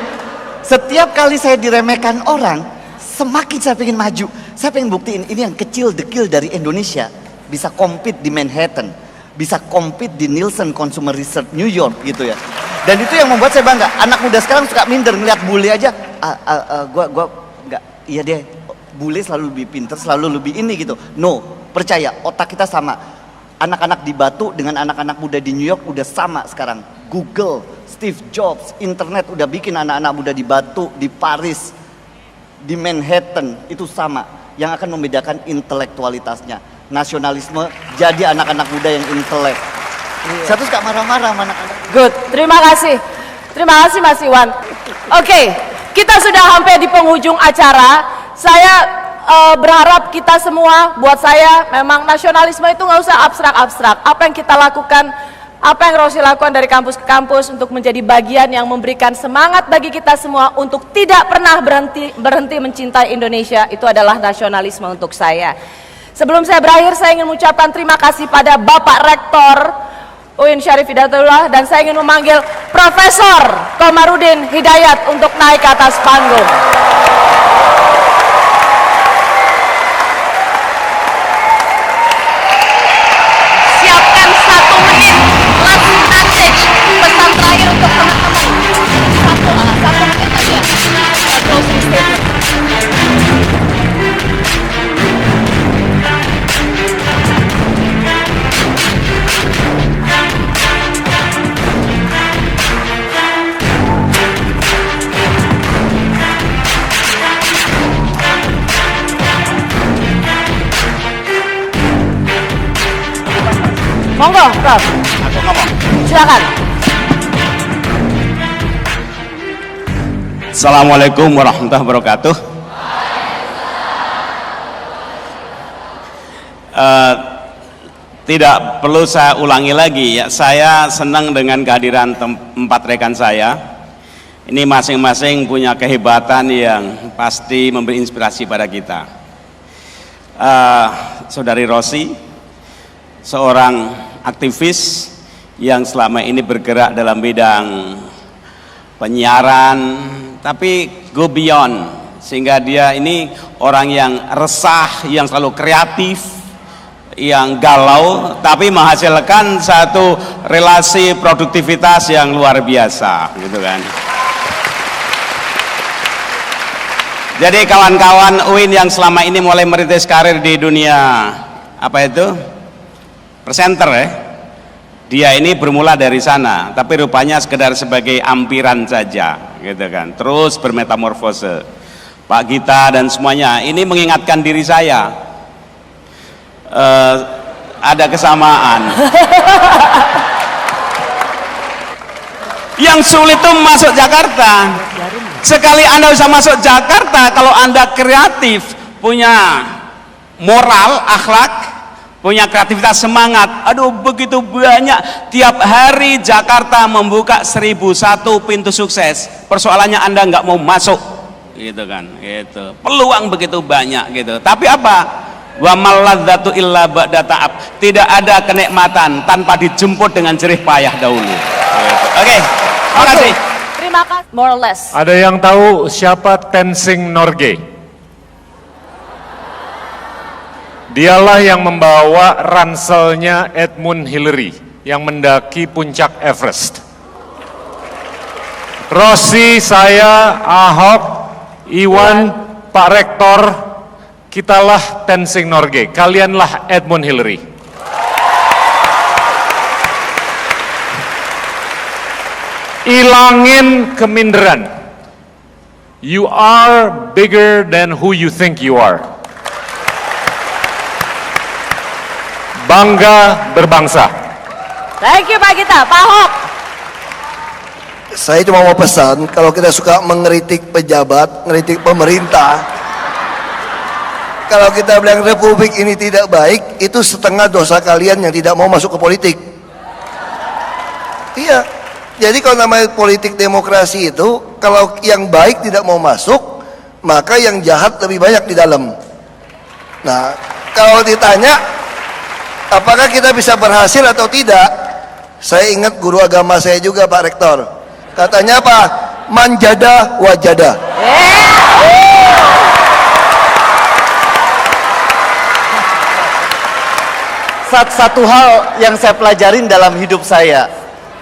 Speaker 2: setiap kali saya diremehkan orang, semakin saya pengen maju. Saya pengen buktiin ini yang kecil dekil dari Indonesia bisa compete di Manhattan, bisa compete di Nielsen Consumer Research New York gitu ya. Dan itu yang membuat saya bangga. Anak muda sekarang suka minder ngeliat bule aja. Gua nggak, iya deh. Bule selalu lebih pinter, selalu lebih ini gitu. No, percaya otak kita sama. Anak-anak di Batu dengan anak-anak muda di New York udah sama sekarang. Google, Steve Jobs, internet udah bikin anak-anak muda di Batu, di Paris, di Manhattan itu sama. Yang akan membedakan intelektualitasnya. Nasionalisme jadi anak-anak muda yang intelek. Saya tuh suka marah-marah sama anak-anak.
Speaker 1: Good, terima kasih. Terima kasih Mas Iwan. Oke, kita sudah sampai di penghujung acara. Saya berharap kita semua, buat saya memang nasionalisme itu nggak usah abstrak-abstrak. Apa yang kita lakukan, apa yang Rosi lakukan dari kampus ke kampus untuk menjadi bagian yang memberikan semangat bagi kita semua untuk tidak pernah berhenti mencintai Indonesia, itu adalah nasionalisme untuk saya. Sebelum saya berakhir, saya ingin mengucapkan terima kasih pada Bapak Rektor UIN Syarif Hidayatullah, dan saya ingin memanggil Profesor Komarudin Hidayat untuk naik ke atas panggung. Siapkan 1 menit last message, pesan terakhir untuk teman-teman. Satu menit aja. Closing statement. Monggo, Prof. Silakan.
Speaker 6: Assalamualaikum warahmatullahi wabarakatuh. Tidak perlu saya ulangi lagi ya. Saya senang dengan kehadiran 4 rekan saya. Ini masing-masing punya kehebatan yang pasti memberi inspirasi pada kita. Saudari Rosi, seorang aktivis yang selama ini bergerak dalam bidang penyiaran, tapi go beyond, sehingga dia ini orang yang resah, yang selalu kreatif, yang galau, tapi menghasilkan satu relasi produktivitas yang luar biasa, gitu kan. Jadi kawan-kawan UIN yang selama ini mulai merintis karir di dunia apa itu? Presenter ya. Dia ini bermula dari sana, tapi rupanya sekedar sebagai ampiran saja, gitu kan. Terus bermetamorfose. Pak Gita dan semuanya ini mengingatkan diri saya. Ada kesamaan. Yang sulit itu masuk Jakarta. Sekali Anda bisa masuk Jakarta, kalau Anda kreatif, punya moral, akhlak, punya kreativitas, semangat, aduh begitu banyak. Tiap hari Jakarta membuka 1001 pintu sukses. Persoalannya Anda nggak mau masuk, gitu kan, gitu. Peluang begitu banyak, gitu. Tapi apa? Wa maladzatu illa ba'da ta'ab. Tidak ada kenikmatan tanpa dijemput dengan jerih payah dahulu, gitu. Oke, terima kasih.
Speaker 1: Terima kasih. More or less.
Speaker 5: Ada yang tahu siapa Tenzing Norgay? Dialah yang membawa ranselnya Edmund Hillary yang mendaki puncak Everest. Rosi, saya, Ahok, Iwan, Pak Rektor, kitalah Tenzing Norgay, kalianlah Edmund Hillary. Ilangin keminderan. You are bigger than who you think you are. Bangga berbangsa.
Speaker 1: Thank you Pak Gita. Pak Ahok.
Speaker 4: Saya cuma mau pesan, kalau kita suka mengkritik pejabat, ngeritik pemerintah, kalau kita bilang republik ini tidak baik, itu setengah dosa kalian yang tidak mau masuk ke politik. Iya. Jadi kalau namanya politik demokrasi itu, kalau yang baik tidak mau masuk, maka yang jahat lebih banyak di dalam. Nah, kalau ditanya apakah kita bisa berhasil atau tidak, saya ingat guru agama saya juga, Pak Rektor. Katanya apa? Manjada wajada.
Speaker 2: Satu hal yang saya pelajarin dalam hidup saya,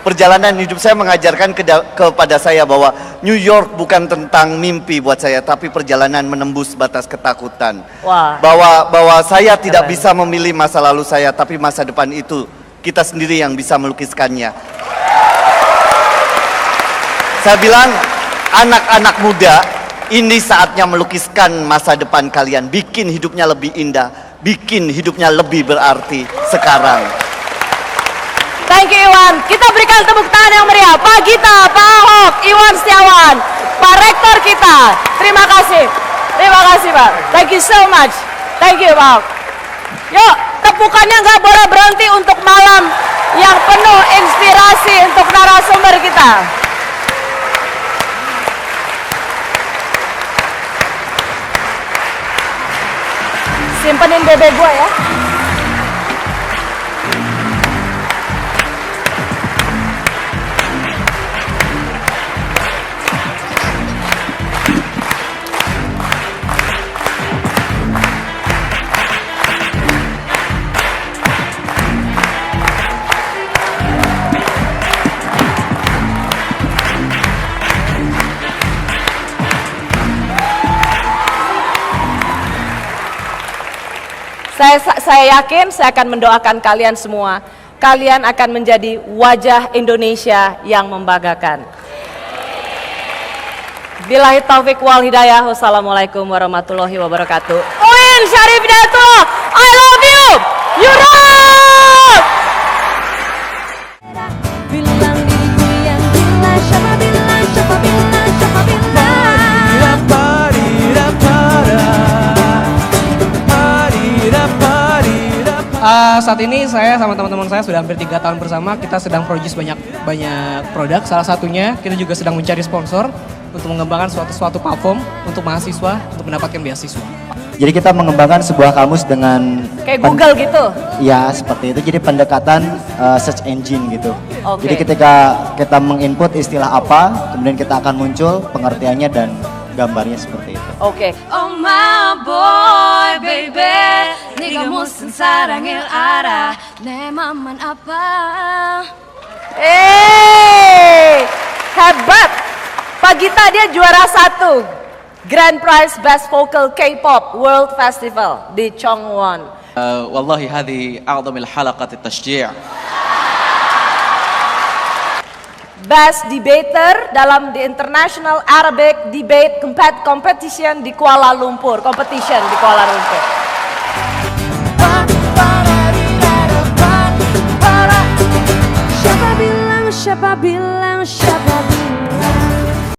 Speaker 2: perjalanan hidup saya mengajarkan kepada saya bahwa New York bukan tentang mimpi buat saya, tapi perjalanan menembus batas ketakutan.
Speaker 1: Wah.
Speaker 2: Bahwa saya tidak
Speaker 1: Keren.
Speaker 2: bisa memilih masa lalu saya, tapi masa depan itu kita sendiri yang bisa melukiskannya. Saya bilang, anak-anak muda, ini saatnya melukiskan masa depan kalian, bikin hidupnya lebih indah, bikin hidupnya lebih berarti sekarang.
Speaker 1: Thank you Iwan. Kita berikan tepuk tangan yang meriah. Pak Gita, Pak Ahok, Iwan Setiawan, Pak Rektor kita. Terima kasih. Terima kasih Pak. Thank you so much. Thank you Pak Ahok. Yuk, tepukannya nggak boleh berhenti untuk malam yang penuh inspirasi untuk narasumber kita. Simpenin bebek gua ya. Saya yakin saya akan mendoakan kalian semua. Kalian akan menjadi wajah Indonesia yang membanggakan. Billahi taufik wal hidayah. Wassalamualaikum warahmatullahi wabarakatuh. Uin Syarif Hidayatullah, I love you. You rock.
Speaker 7: Bilang diriku yang gila, siapa bilang, siapa bilang, siapa bilang.
Speaker 8: Saat ini saya sama teman-teman saya sudah hampir 3 tahun bersama. Kita sedang produce banyak produk. Salah satunya kita juga sedang mencari sponsor untuk mengembangkan suatu platform untuk mahasiswa untuk mendapatkan beasiswa.
Speaker 9: Jadi kita mengembangkan sebuah kamus dengan
Speaker 1: Kayak Google gitu.
Speaker 9: Ya seperti itu. Jadi pendekatan search engine gitu.
Speaker 1: Oke.
Speaker 9: Jadi ketika kita menginput istilah apa, kemudian kita akan muncul pengertiannya dan gambarnya seperti itu.
Speaker 1: Oke.
Speaker 7: Oh my boy, baby, 네가 무슨 사랑을 알아, 내 맘만 아파.
Speaker 1: Hebat. Pak Gita dia juara 1 Grand Prize Best Vocal K-pop World Festival di Chongwon.
Speaker 10: والله هذه أعظم الحلقة التشجيع.
Speaker 1: Best Debater dalam the International Arabic Debate Competition di Kuala Lumpur. Competition di Kuala Lumpur.
Speaker 7: Siapa bilang, siapa bilang,